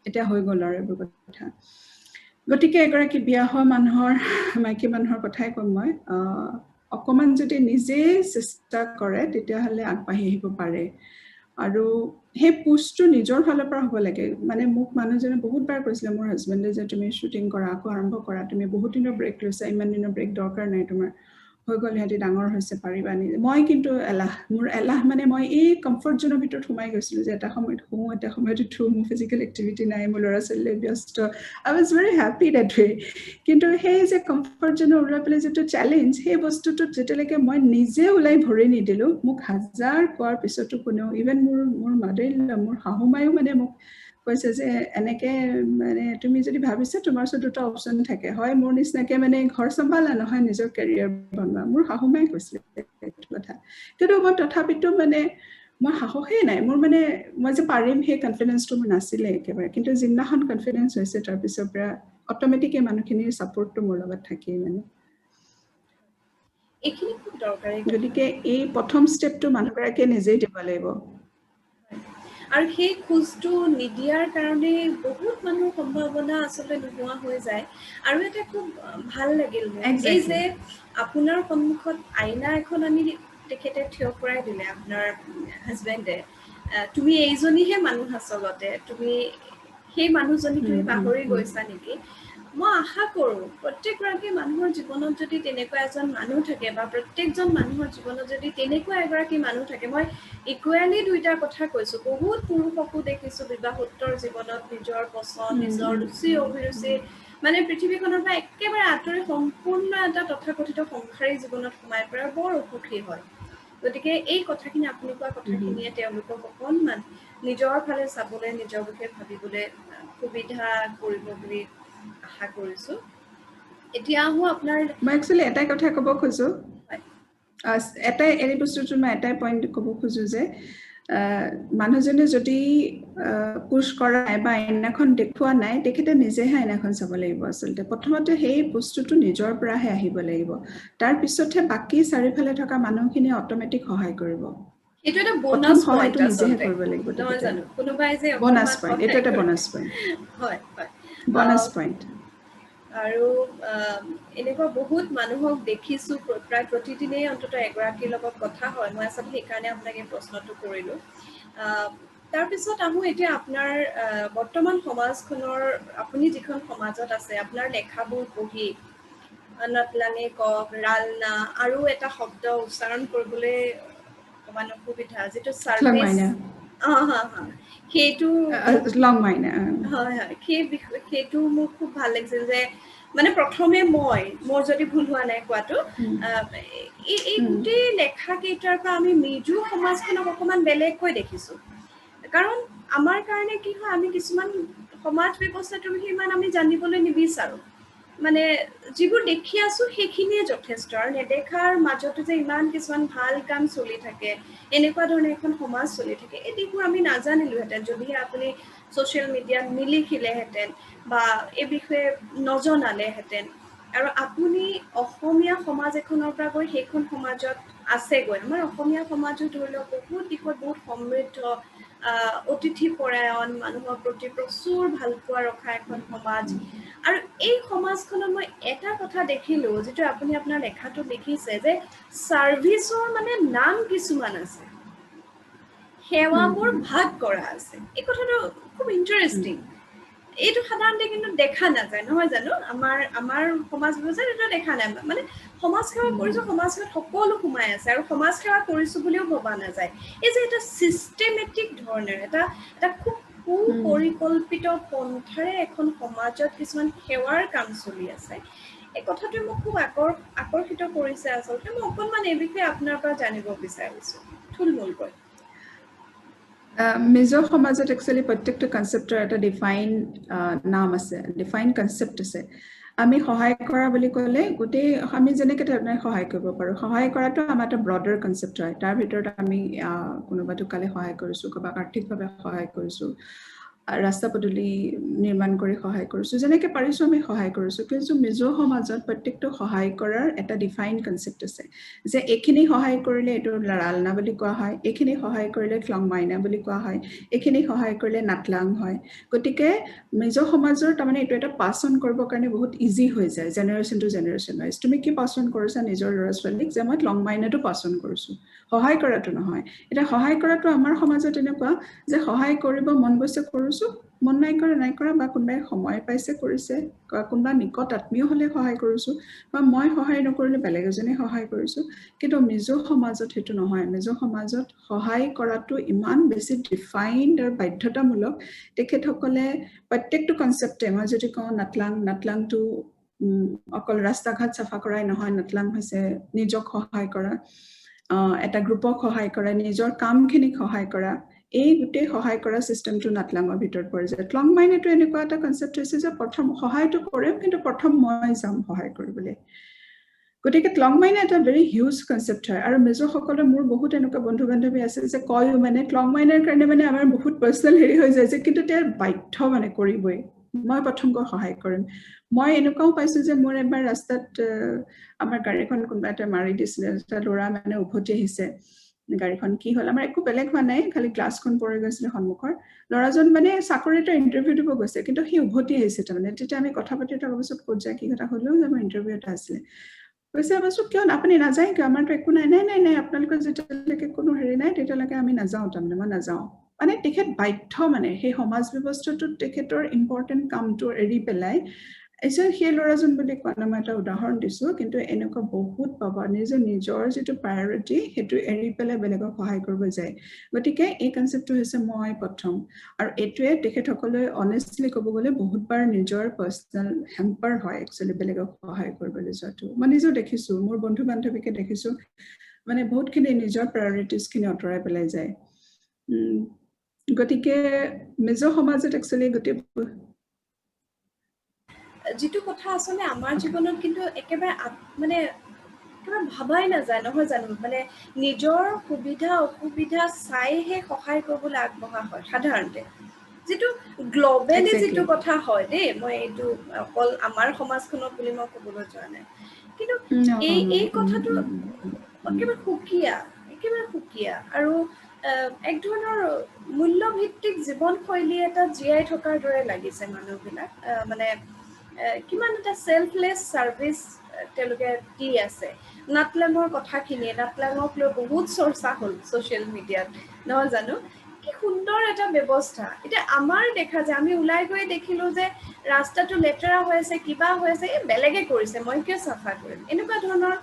এতিয়া হৈ গ'ল আৰু এইবোৰ কথা। গতিকে এগৰাকী বিয়া হোৱা মাইকী মানুহৰ কথাই ক'ম মই, অকণমান যদি নিজে চেষ্টা কৰে তেতিয়াহ'লে আগবাঢ়ি আহিব পাৰে। আৰু সেই পুষ্টটো নিজৰ ফালৰ পৰা হ'ব লাগে। মানে মোক মানুহজনে বহুতবাৰ কৈছিলে, মোৰ হাজবেণ্ডে, যে তুমি শ্বুটিং কৰা, আকৌ আৰম্ভ কৰা, তুমি বহুত দিনৰ ব্ৰেক লৈছা, ইমান দিনৰ ব্ৰেক দৰকাৰ নাই তোমাৰ, হৈ গ'ল, সিহঁতি ডাঙৰ হৈছে, পাৰিবা নিজে। মই কিন্তু মোৰ এলাহ মানে মই এই কমফৰ্ট জোনৰ ভিতৰত সোমাই গৈছিলোঁ, যে এটা সময়ত শুওঁ, এটা সময়ত উঠোঁ, মোৰ ফিজিকেল এক্টিভিটি নাই, মোৰ ল'ৰা ছোৱালীলৈ ব্যস্ত, আই ৱাজ ভেৰি হেপ্পী ডেট ৱে। কিন্তু সেই যে কমফৰ্ট জোনৰ ওলাই পেলাই যিটো চেলেঞ্জ, সেই বস্তুটোত যেতিয়ালৈকে মই নিজে ওলাই ভৰি নিদিলোঁ, মোক হাজাৰ কোৱাৰ পিছতো কোনেও, ইভেন মোৰ মাদাৰ ইন ল, মোৰ শাহু মায়েও মানে মোক কৈছে যে এনেকৈ মানে তুমি যদি ভাবিছা তোমাৰ ওচৰত 2টা অপশ্যন থাকে, হয় মোৰ নিচিনাকৈ মানে ঘৰ চম্ভালা, নহয় নিজৰ কেৰিয়াৰ বনোৱা। মোৰ শাহু মায়ে কৈছিলে এইটো কথা, কিন্তু মই তথাপিতো মানে মই সাহসেই নাই মোৰ, মানে মই যে পাৰিম সেই কনফিডেঞ্চটো মোৰ নাছিলে একেবাৰে। কিন্তু যিদিনাখন কনফিডেঞ্চ হৈছে তাৰপিছৰ পৰা অট'মেটিক এই মানুহখিনিৰ ছাপোৰ্টটো মোৰ লগত থাকেই মানে। এইখিনি খুব দৰকাৰী গতিকে এই প্ৰথম ষ্টেপটো মানুহগৰাকীয়ে নিজেই দিব লাগিব আৰু সেই খোজটো নিদিয়াৰ কাৰণে বহুত মানুহৰ সম্ভাৱনা আচলতে নোহোৱা হৈ যায় আৰু এটা খুব ভাল লাগিল মোৰ এই যে আপোনাৰ সন্মুখত আইনা এখন আনি তেখেতে থিয় কৰাই দিলে আপোনাৰ হাজবেণ্ডে তুমি এইজনীহে মানুহ আচলতে তুমি সেই মানুহজনী তুমি পাহৰি গৈছা নেকি মই আশা কৰোঁ প্ৰত্যেকগৰাকী মানুহৰ জীৱনত যদি তেনেকুৱা এজন মানুহ থাকে বা প্ৰত্যেকজন মানুহৰ জীৱনত যদি তেনেকুৱা এগৰাকী মানুহ থাকে মই ইকুৱেলি দুইটা কথা কৈছোঁ বহুত পুৰুষকো দেখিছোঁ বিবাহোত্তৰ জীৱনত নিজৰ পচন্দ নিজৰ ৰুচি অভিৰুচি মানে পৃথিৱীখনৰ পৰা একেবাৰে আঁতৰি সম্পূৰ্ণ এটা তথাকথিত সংসাৰী জীৱনত সোমাই পৰাৰ বৰ অসুখী হয় গতিকে এই কথাখিনি আপুনি কোৱা কথাখিনিয়ে তেওঁলোকক অকণমান নিজৰ ফালে চাবলৈ নিজৰ বিষয়ে ভাবিবলৈ সুবিধা কৰিব বুলি আশা কৰিছোঁ এতিয়া আহোঁ আপোনাৰ মই একচুৱেলি এটাই কথা ক'ব খোজো এটাই এই বস্তুটো মই এটাই পইণ্ট ক'ব খোজো যে মানুহজনে যদি পুশ কৰা নাই বা আইনাখন দেখুওৱা নাই তেখেতে নিজেহে আইনাখন চাব লাগিব আচলতে প্ৰথমতে সেই বস্তুটো নিজৰ পৰাহে আহিব লাগিব তাৰ পিছতহে বাকী চাৰিওফালে থকা মানুহখিনি অট'মেটিক সহায় কৰিব এইটো এটা বোনাছ পইণ্ট নিজেহে আচলতে কৰিব লাগিব নহয় জানো কোনোবাই যে বোনাছ পইণ্ট এইটো এটা বোনাছ পইণ্ট হয় হয় বোনাছ পইণ্ট আৰু এনেকুৱা বহুত মানুহক দেখিছোঁ প্ৰায় প্ৰতিদিনেই অন্তত এগৰাকীৰ লগত কথা হয় মই আচলতে সেইকাৰণে আপোনাক এই প্ৰশ্নটো কৰিলোঁ তাৰপিছত আহোঁ এতিয়া আপোনাৰ বৰ্তমান সমাজখনৰ আপুনি যিখন সমাজত আছে আপোনাৰ লেখাবোৰ পঢ়ি নতলাঙে কওক ৰালনা আৰু এটা শব্দ উচ্চাৰণ কৰিবলৈ অকণমান অসুবিধা যিটো চাৰ্ভিচ সেইটো লং মাইনা হয় হয় সেইটো মোৰ খুব ভাল লাগিছিল যে মানে প্ৰথমে মোৰ যদি ভুল হোৱা নাই কোৱাটো এই গোটেই লেখা কেইটাৰ পৰা আমি মৃদু সমাজখনক অকণমান বেলেগকৈ দেখিছোঁ কাৰণ আমাৰ কাৰণে কি হয় আমি কিছুমান সমাজ ব্যৱস্থাটোৰ বিষয়ে ইমান আমি জানিবলৈ নিবিচাৰোঁ মানে যিবোৰ দেখি আছোঁ সেইখিনিয়ে যথেষ্ট আৰু নেদেখাৰ মাজতো যে ইমান কিছুমান ভাল কাম চলি থাকে এনেকুৱা ধৰণে এখন সমাজ চলি থাকে এই দিশবোৰ আমি নাজানিলোহেঁতেন যদিহে আপুনি ছ'চিয়েল মিডিয়াত নিলিখিলেহেঁতেন বা এই বিষয়ে নজনালেহেঁতেন আৰু আপুনি অসমীয়া সমাজ এখনৰ পৰা গৈ সেইখন সমাজত আছেগৈ আমাৰ অসমীয়া সমাজো ধৰি লওক বহুত দিশত বহুত সমৃদ্ধ অতিথিপৰায়ণ মানুহৰ প্ৰতি প্ৰচুৰ ভালপোৱা ৰখা এখন সমাজ আৰু এই সমাজখনত মই এটা কথা দেখিলোঁ যিটো আপুনি আপোনাৰ লেখাটো লিখিছে যে ছাৰ্ভিচৰ মানে নাম কিছুমান আছে সেৱাবোৰ ভাগ কৰা আছে এই কথাটো খুব ইণ্টাৰেষ্টিং এইটো সাধাৰণতে কিন্তু দেখা নাযায় নহয় জানো আমাৰ সমাজ ব্যৱস্থাত এইটো দেখা নাই মানে সমাজ সেৱা কৰিছোঁ সমাজ সেৱাত সকলো সোমাই আছে আৰু সমাজ সেৱা কৰিছোঁ বুলিও ভবা নাযায় এই যে এটা ছিষ্টেমেটিক ধৰণেৰে এটা খুব সুপৰিকল্পিত পন্থাৰে এখন সমাজত কিছুমান সেৱাৰ কাম চলি আছে এই কথাটোৱে মোক খুব আকৰ্ষিত কৰিছে আচলতে মই অকণমান এই বিষয়ে আপোনাৰ পৰা জানিব বিচাৰিছোঁ থুলমূলকৈ মিজো সমাজত একচুৱেলি প্ৰত্যেকটো কনচেপ্টৰ এটা ডিফাইন নাম আছে ডিফাইন কনচেপ্ট আছে আমি সহায় কৰা বুলি ক'লে গোটেই আমি যেনেকৈ ধৰণে সহায় কৰিব পাৰোঁ সহায় কৰাটো আমাৰ এটা ব্ৰডাৰ কনচেপ্ট হয় তাৰ ভিতৰত আমি কোনোবা ঢুকালে সহায় কৰিছোঁ কাৰোবাক আৰ্থিকভাৱে সহায় কৰিছোঁ ৰাস্তা পদূলি নিৰ্মাণ কৰি সহায় কৰিছোঁ যেনেকৈ পাৰিছোঁ আমি সহায় কৰিছোঁ কিন্তু মিজো সমাজত প্ৰত্যেকটো সহায় কৰাৰ এটা ডিফাইন কনচেপ্ট আছে যে এইখিনি সহায় কৰিলে এইটো ৰালনা বুলি কোৱা হয় এইখিনি সহায় কৰিলে ক্লং মাইনা বুলি কোৱা হয় এইখিনি সহায় কৰিলে নাটলাং হয় গতিকে মিজো সমাজৰ তাৰমানে এইটো এটা পাছ অন কৰিবৰ কাৰণে বহুত ইজি হৈ যায় জেনেৰেশ্যন টু জেনেৰেশ্যন ৱাইজ তুমি কি পাছ অন কৰিছা নিজৰ ল'ৰা ছোৱালীক যে মই ক্লং মাইনাটো পাছ অন কৰিছোঁ সহায় কৰাটো নহয় এতিয়া সহায় কৰাটো আমাৰ সমাজত এনেকুৱা যে সহায় কৰিব মন গৈছে কৰিছোঁ মন নাই কৰা বা কোনোবাই সময় পাইছে কৰিছে কোনোবা নিকট আত্মীয় হ'লে সহায় কৰিছোঁ বা মই সহায় নকৰিলে বেলেগ এজনে সহায় কৰিছোঁ কিন্তু মিজো সমাজত সেইটো নহয় মিজো সমাজত সহায় কৰাটো ইমান বেছি ডিফাইনড আৰু বাধ্যতামূলক তেখেতসকলে প্ৰত্যেকটো কনচেপ্টে মই যদি কওঁ নাটলাংটো অকল ৰাস্তা ঘাট চাফা কৰাই নহয় নাটলাং হৈছে নিজক সহায় কৰা এটা গ্ৰুপক সহায় কৰা নিজৰ কামখিনিক সহায় কৰা এই গোটেই সহায় কৰা চিষ্টেমটো নাটলাঙৰ ভিতৰত পৰি যায় ক্লং মাইনাটো এনেকুৱা এটা কনচেপ্ট হৈছে যে প্ৰথম সহায়টো কৰিম কিন্তু প্ৰথম মই যাম সহায় কৰিবলৈ গতিকে ক্লং মাইনা এটা ভেৰি হিউজ কনচেপ্ট হয় আৰু মিজোসকলৰ মোৰ বহুত এনেকুৱা বন্ধু বান্ধৱী আছে যে কয়ো মানে ক্লং মাইনাৰ কাৰণে মানে আমাৰ বহুত পাৰ্চনেল হেৰি হৈ যায় যে কিন্তু তেওঁ বাধ্য মানে কৰিবই মই প্ৰথমকৈ সহায় কৰিম মই এনেকুৱাও পাইছো যে মোৰ এবাৰ ৰাস্তাত আমাৰ গাড়ীখন কোনোবা এটা মাৰি দিছিলে এটা ল'ৰা মানে উভতি আহিছে গাড়ীখন কি হ'ল আমাৰ একো বেলেগ হোৱা নাই খালি গ্লাছখন পৰি গৈছিলে সন্মুখৰ ল'ৰাজন মানে চাকৰি এটা ইন্টাৰভিউ দিব গৈছে কিন্তু সি উভতি আহিছে তাৰমানে তেতিয়া আমি কথা পাতি থকা পিছত ক'ত যায় কি কথা হ'লেও যে আমাৰ ইন্টাৰভিউ এটা আছিলে কৈছে অৱশ্যে কিয় আপুনি নাযায় কিয় আমাৰতো একো নাই নাই নাই নাই আপোনালোকৰ যেতিয়ালৈকে কোনো হেৰি নাই তেতিয়ালৈকে আমি নাযাওঁ তাৰমানে মই নাযাওঁ মানে তেখেত বাধ্য মানে সেই সমাজ ব্যৱস্থাটোত তেখেতৰ ইম্পৰ্টেণ্ট কামটো এৰি পেলাই সেই ল'ৰাজন বুলি কোৱা মই এটা উদাহৰণ দিছো কিন্তু এনেকুৱা বহুত পাবা নিজৰ যিটো প্ৰায়ৰিটি সেইটো এৰি পেলাই বেলেগক সহায় কৰিব যায় গতিকে এই কনচেপ্টটো হৈছে মই প্ৰথম আৰু এইটোৱে তেখেতসকলে অনেষ্টলি ক'ব গ'লে বহুতবাৰ নিজৰ পাৰ্চনেল হেম্পাৰ হয় একচুৱেলি বেলেগক সহায় কৰিবলৈ যোৱাটো মই নিজেও দেখিছো মোৰ বন্ধু বান্ধৱীকে দেখিছো মানে বহুতখিনি নিজৰ প্ৰায়ৰিটিজখিনি আঁতৰাই পেলাই যায় গতিকে মেজৰ সমাজত একচুৱেলি গোটেই যিটো কথা আচলতে আমাৰ জীৱনত কিন্তু একেবাৰে মানে একেবাৰে ভাবাই নাযায় নহয় জানো মানে নিজৰ সুবিধা অসুবিধা চাইহে সহায় কৰিবলৈ আগবঢ়া হয় সাধাৰণতে যিটো গ্ল'বেলি যিটো কথা হয় দেই মই এইটো অকল আমাৰ সমাজখনত বুলি মই ক'বলৈ যোৱা নাই কিন্তু এই কথাটো একেবাৰে সুকীয়া আৰু এক ধৰণৰ মূল্যভিত্তিক জীৱনশৈলী এটা জীয়াই থকাৰ দৰে লাগিছে মানুহবিলাক মানে কিমান এটা সেলফলেস সাৰ্ভিস তেওঁলোকে দি আছে নাটলাঙৰ কথাখিনিয়ে নাটলাঙক লৈ বহুত চৰ্চা হ'ল সোশ্যাল মিডিয়াত নহয় জানো কি সুন্দৰ এটা ব্যৱস্থা এতিয়া আমাৰ দেখা যায় আমি ওলাই গৈ দেখিলো যে ৰাস্তাটো লেতেৰা হৈ আছে কিবা হৈ আছে বেলেগে কৰিছে মই কিয় চাফা কৰিম এনেকুৱা ধৰণৰ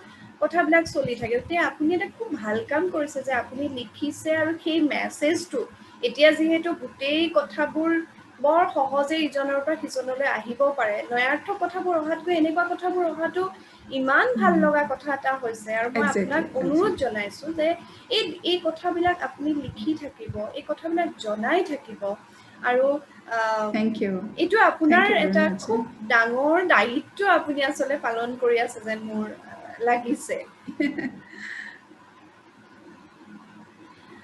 কথাবিলাক চলি থাকে এতিয়া আপুনি এটা খুব ভাল কাম কৰিছে যে আপুনি লিখিছে আৰু সেই মেছেজটো এতিয়া যিহেতু গোটেই কথাবোৰ বৰ সহজে ইজনৰ পৰা সিজনলৈ আহিব পাৰে নয়াৰ্থ কথাবোৰ অহাতকৈ এনেকুৱা কথাবোৰ অহাটো ইমান ভাল লগা কথা এটা হৈছে আৰু মই আপোনাক অনুৰোধ জনাইছো যে এই কথাবিলাক আপুনি লিখি থাকিব এই কথাবিলাক জনাই থাকিব আৰু এইটো আপোনাৰ এটা খুব ডাঙৰ দায়িত্ব আপুনি আসলে পালন কৰি আছে যেন মোৰ লাগিছে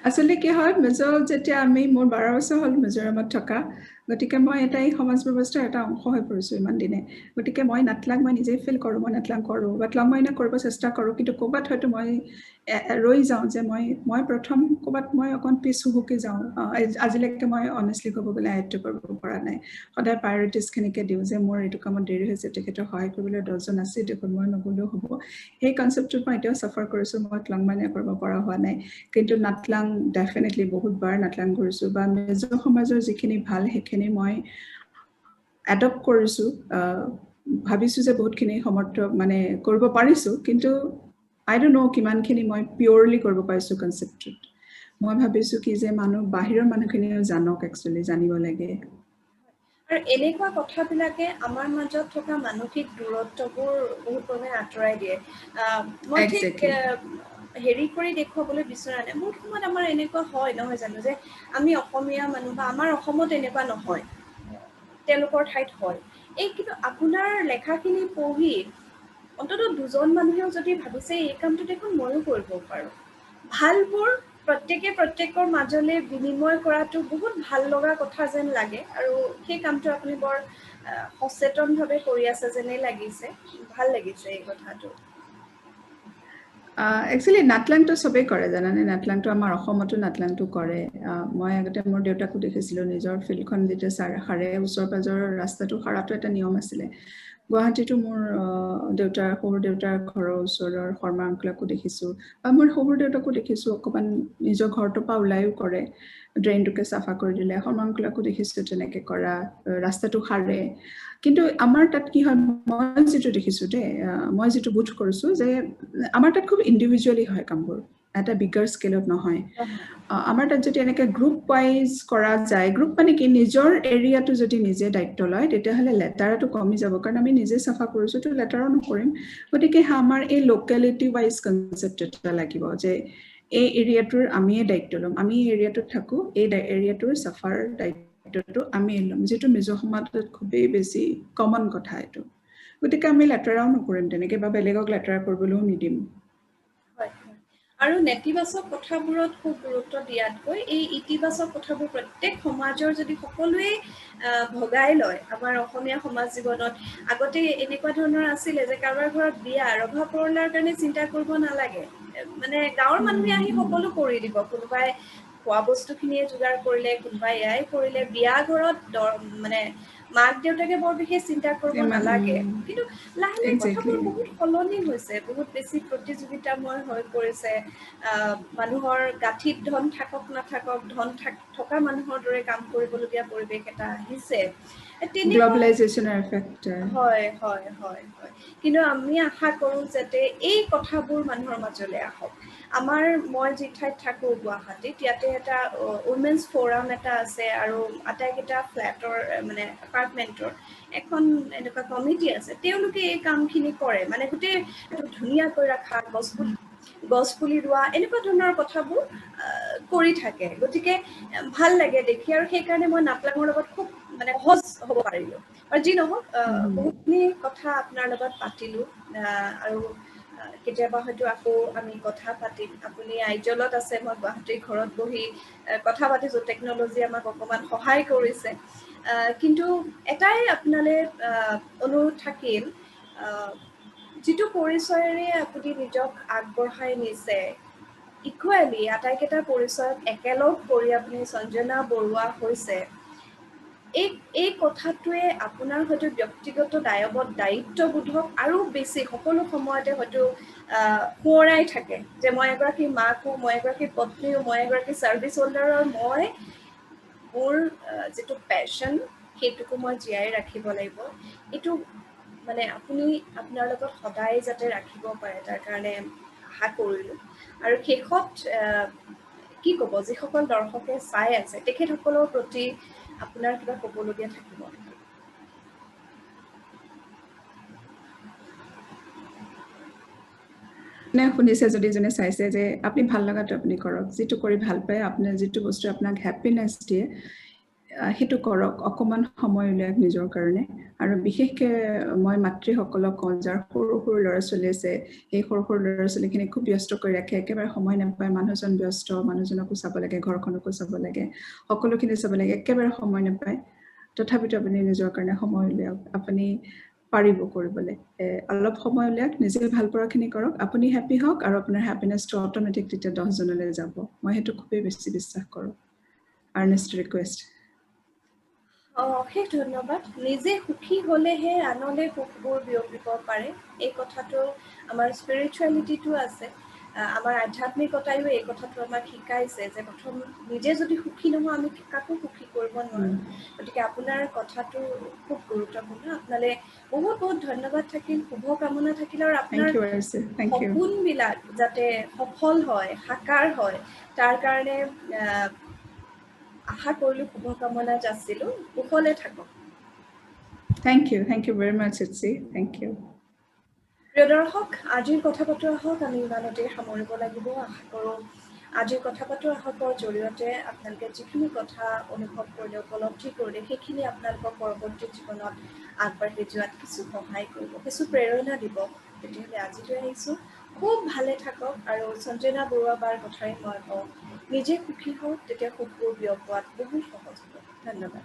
আসলে কি হয় মেজৰ যেতিয়া আমি মোৰ 12 বছৰ হ'ল মিজোৰামত থকা গতিকে মই এটাই সমাজ ব্যৱস্থাৰ এটা অংশ হৈ পৰিছো ইমান দিনে গতিকে মই নাটলাং মই নিজে ফিল কৰো মই নাটলাং কৰো বাটলাং মই কৰিব চেষ্টা কৰো কিন্তু ক'বাত হয়তো মই ৰৈ যাওঁ যে মই প্ৰথম ক'বাত মই অকন পিছ হুকি যাওঁ আজিলৈকে মই অনেষ্টলি ক'ব গ'লে আয়ত্ব কৰিব পৰা নাই সদায় প্ৰায়ৰিটিজ খিনিকে দিওঁ যে মোৰ এইটো কামত দেৰি হৈছে তেখেতৰ সহায় কৰিবলৈ 10 জন আছে দেখোন মই নগলেও হ'ব সেই কনচেপ্টটো মই এতিয়াও সাফাৰ কৰিছো মই ক্লাং মানে কৰিব পৰা হোৱা নাই কিন্তু নাটলাং ডেফিনেটলি বহুতবাৰ নাটলাং কৰিছো বা মেজৰ সমাজৰ যিখিনি ভাল সেইখিনি মই এডপ্ট কৰিছো ভাবিছো যে বহুতখিনি সমৰ্থ মানে কৰিব পাৰিছো কিন্তু আই ডোন্ট নো কিমানখিনি মই পিওৰলি কৰিব পাৰিছো কনসেপ্টত মই ভাবিছো কি যে বাহিৰৰ মানুহখিনিও জানক একচুৱেলি জানিব লাগে আৰু এনেকুৱা কথাবিলাকে আমাৰ মাজত থকা মানসিক দূৰত্ববোৰ বহুত পৰিমাণে আঁতৰাই দিয়ে মই ঠিক হেৰি কৰি দেখুৱাবলৈ বিচৰা নাই বহুত সময়ত আমাৰ এনেকুৱা হয় নহয় জানো যে আমি অসমীয়া মানুহ বা আমাৰ অসমত এনেকুৱা নহয় তেওঁলোকৰ ঠাইত হয় এই কিন্তু আপোনাৰ লেখাখিনি পঢ়ি অন্ততঃ দুজন মানুহেও যদি ভাবিছে এই কামটো দেখোন ময়ো কৰিব পাৰোঁ ভালবোৰ প্ৰত্যেকৰ মাজলৈ বিনিময় কৰাটো বহুত ভাল লগা কথা যেন লাগে আৰু সেই কামটো আপুনি বৰ সচেতনভাৱে কৰি আছে যেনেই লাগিছে ভাল লাগিছে এই কথাটো একচুৱেলি নাটলাংটো সবেই কৰে জানানে নাটলাংটো আমাৰ অসমতো নাটলাংটো কৰে মই আগতে মোৰ দেউতাকো দেখিছিলো নিজৰ ফিল্ডখন যেতিয়া সাৰে ওচৰ পাজৰৰ ৰাস্তাটো সাৰাটো এটা নিয়ম আছিলে গুৱাহাটীতো মোৰ সৰু দেউতাৰ ঘৰৰ ওচৰৰ শৰ্মা আংকলকো দেখিছো বা মোৰ সৰু দেউতাকো দেখিছো অকমান নিজৰ ঘৰটোৰ পৰা ওলাইও কৰে ড্ৰেইনটোকে চাফা কৰি দিলে শৰ্মা আংকলকো দেখিছো তেনেকে কৰা ৰাস্তাটো সাৰে কিন্তু আমাৰ তাত কি হয় মই যেটো দেখিছো মই যেটো বুথ কৰিছো যে আমাৰ তাত খুব ইন্ডিভিজুৱেলি হয় কামবোৰ এটা বিগাৰ স্কেলত নহয় আমাৰ তাত যদি এনেকে গ্ৰুপ ওয়াইজ কৰা যায় গ্ৰুপ মানে কি নিজৰ এৰিয়াটো যদি নিজে দায়িত্ব লয় তেতিয়াহলে লেটাৰাটো কমি যাব কাৰণ আমি নিজে চাফা কৰিছো তো লেটাৰাও নকৰিম গতিকে আমাৰ এই লোকেলিটি ওয়াইজ কনসেপ্ট এটা লাগিব যে এই এৰিয়াটোৰ আমিয়ে দায়িত্ব ল'ম আমি এই এৰিয়াটোত থাকো এই এৰিয়াটোৰ চাফাৰ দায়িত্বটো আমি ল'ম যেটো মেজৰ সমাজত খুবেই বেছি কমন কথা এইটো গতিকে আমি লেটাৰাও নকৰিম তেনেকে বা বেলেগক লেটাৰা কৰিবলৈও নিদিম হয় আৰু নেতিবাচক কথাবোৰত খুব গুৰুত্ব দিয়াতকৈ এই ইতিবাচক কথাবোৰ প্ৰত্যেক সমাজৰ যদি সকলোৱে ভগাই লয়, আমাৰ অসমীয়া সমাজ জীৱনত আগতে এনেকুৱা ধৰণৰ আছিলে যে কাৰোবাৰ ঘৰত বিয়া ৰভা পৰলাৰ কাৰণে চিন্তা কৰিব নালাগে, মানে গাঁৱৰ মানুহে আহি সকলো কৰি দিব, কোনোবাই খোৱা বস্তুখিনিয়ে যোগাৰ কৰিলে, কোনোবাই এয়াই কৰিলে, বিয়া ঘৰত মানে মাক দেউতাকে বৰ বিশেষ চিন্তা কৰিব নালাগে। কিন্তু লাহে লাহে কথাবোৰ বহুত সলনি হৈছে, বহুত বেছি প্ৰতিযোগিতাময় হৈ পৰিছে। মানুহৰ গাঁঠিত ধন থাকক নাথাকক, ধন থকা মানুহৰ দৰে কাম কৰিবলগীয়া পৰিৱেশ এটা আহিছে। গ্লবেলাইজেশ্যনৰ এফেক্ট হয় হয় হয় হয়। কিন্তু আমি আশা কৰোঁ যাতে এই কথাবোৰ মানুহৰ মাজলৈ আহক। মই যি ঠাইত থাকোঁ গুৱাহাটীত, ইয়াতে এটা উইমেন্স ফ'ৰাম এটা আছে, আৰু আটাইকেইটা ফ্লেটৰ মানে এপাৰ্টমেণ্টৰ এখন এনেকুৱা কমিটি আছে, তেওঁলোকে এই কামখিনি কৰে, মানে গোটেই ধুনীয়াকৈ ৰখা, গছ পুলি ৰোৱা, এনেকুৱা ধৰণৰ কথাবোৰ কৰি থাকে। গতিকে ভাল লাগে দেখি, আৰু সেইকাৰণে মই নাপলাঙৰ লগত খুব মানে সহজ হ'ব পাৰিলোঁ। আৰু যি নহওক, বহুতখিনি কথা আপোনাৰ লগত পাতিলোঁ, আৰু কেতিয়াবা হয়তো আকৌ আমি কথা পাতিম। আপুনি আইজলত আছে, মই গুৱাহাটীৰ ঘৰত বহি কথা পাতিছোঁ, টেকন'লজি আমাক অকণমান সহায় কৰিছে। কিন্তু এটাই আপোনালৈ অনুৰোধ থাকিল, যিটো পৰিচয়েৰে আপুনি নিজক আগবঢ়াই নিছে, ইকুৱেলি আটাইকেইটা পৰিচয়ত একেলগ কৰি আপুনি সঞ্জনা বৰুৱা হৈছে, এই কথাটোৱে আপোনাৰ হয়তো ব্যক্তিগত দায়িত্ববোধক আৰু বেছি সকলো সময়তে হয়তো সোঁৱৰাই থাকে, যে মই এগৰাকী মাকো, মই এগৰাকী পত্নীও, মই এগৰাকী ছাৰ্ভিচ হোল্ডাৰৰ, মোৰ যিটো পেশ্যন সেইটোকো মই জীয়াই ৰাখিব লাগিব। এইটো মানে আপুনি আপোনাৰ লগত সদায় যাতে ৰাখিব পাৰে, তাৰ কাৰণে আশা কৰিলোঁ। আৰু শেষত কি ক'ব, যিসকল দৰ্শকে চাই আছে তেখেতসকলৰ প্ৰতি আপোনাৰ কিবা ক'বলগীয়া থাকিব নেকি? শুনিছে যদি, যোনে চাইছে, যে আপুনি ভাল লগাটো আপুনি কৰক, যিটো কৰি ভাল পায়, আপোনাৰ যিটো বস্তু আপোনাক হেপিনেছ দিয়ে সেইটো কৰক, অকণমান সময় উলিয়াওক নিজৰ কাৰণে। আৰু বিশেষকৈ মই মাতৃসকলক কওঁ, যাৰ সৰু সৰু ল'ৰা ছোৱালী আছে, সেই সৰু সৰু ল'ৰা ছোৱালীখিনিক খুব ব্যস্ত কৰি ৰাখে, একেবাৰে সময় নাপায়, মানুহজন ব্যস্ত, মানুহজনকো চাব লাগে, ঘৰখনকো চাব লাগে, সকলোখিনি চাব লাগে, একেবাৰে সময় নাপায়। তথাপিতো আপুনি নিজৰ কাৰণে সময় উলিয়াওক, আপুনি পাৰিব কৰিবলৈ। অলপ সময় উলিয়াওক, নিজে ভাল পৰাখিনি কৰক, আপুনি হেপী হওক, আৰু আপোনাৰ হেপিনেছটো অট'মেটিক তেতিয়া 10 জনলৈ যাব। মই সেইটো খুবেই বেছি বিশ্বাস কৰোঁ। Ernest request. অশেষ ধন্যবাদ। নিজে সুখী হ'লেহে আনলৈ সুখবোৰ বিয়পিব পাৰে, এই কথাটো আমাৰ স্পিৰিচুৱেলিটিটো আছে। আমাৰ আধ্যাত্মিকতায়ো এই কথাটো আমাক শিকাইছে, যে প্ৰথম নিজে যদি সুখী নহয়, আমি কাকো সুখী কৰিব নোৱাৰোঁ। গতিকে আপোনাৰ কথাটো খুব গুৰুত্বপূৰ্ণ। আপোনালৈ বহুত বহুত ধন্যবাদ থাকিল, শুভকামনা থাকিল, আৰু আপোনাৰ সপোনবিলাক যাতে সফল হয়, সাকাৰ হয়, তাৰ কাৰণে আশা কৰিলোঁ, শুভকামনা যাচিলোঁ। কুশলে থাকক। থেংক ইউ ভেৰি মাছ ইটছি, থেংক ইউ। প্ৰিয় দৰ্শক, আজিৰ কথা বতৰা হওক আমি ইমানতে সামৰিব লাগিব। আশা কৰোঁ আজিৰ কথা বতৰা হওকৰ জৰিয়তে আপোনালোকে যিখিনি কথা অনুভৱ কৰিলে, উপলব্ধি কৰিলে, সেইখিনি আপোনালোকৰ পৰৱৰ্তী জীৱনত আগবাঢ়ি যোৱাত কিছু সহায় কৰিব, কিছু প্ৰেৰণা দিব। তেতিয়াহ'লে আজিলৈ আহিছোঁ, খুব ভালে থাকক। আৰু সঞ্জনা বৰুৱা বাৰ কথাই মই কওঁ, নিজে সুখী হওক, তেতিয়া সুখবোৰ বিয়পোৱাত বহুত সহজ হ'ব। ধন্যবাদ।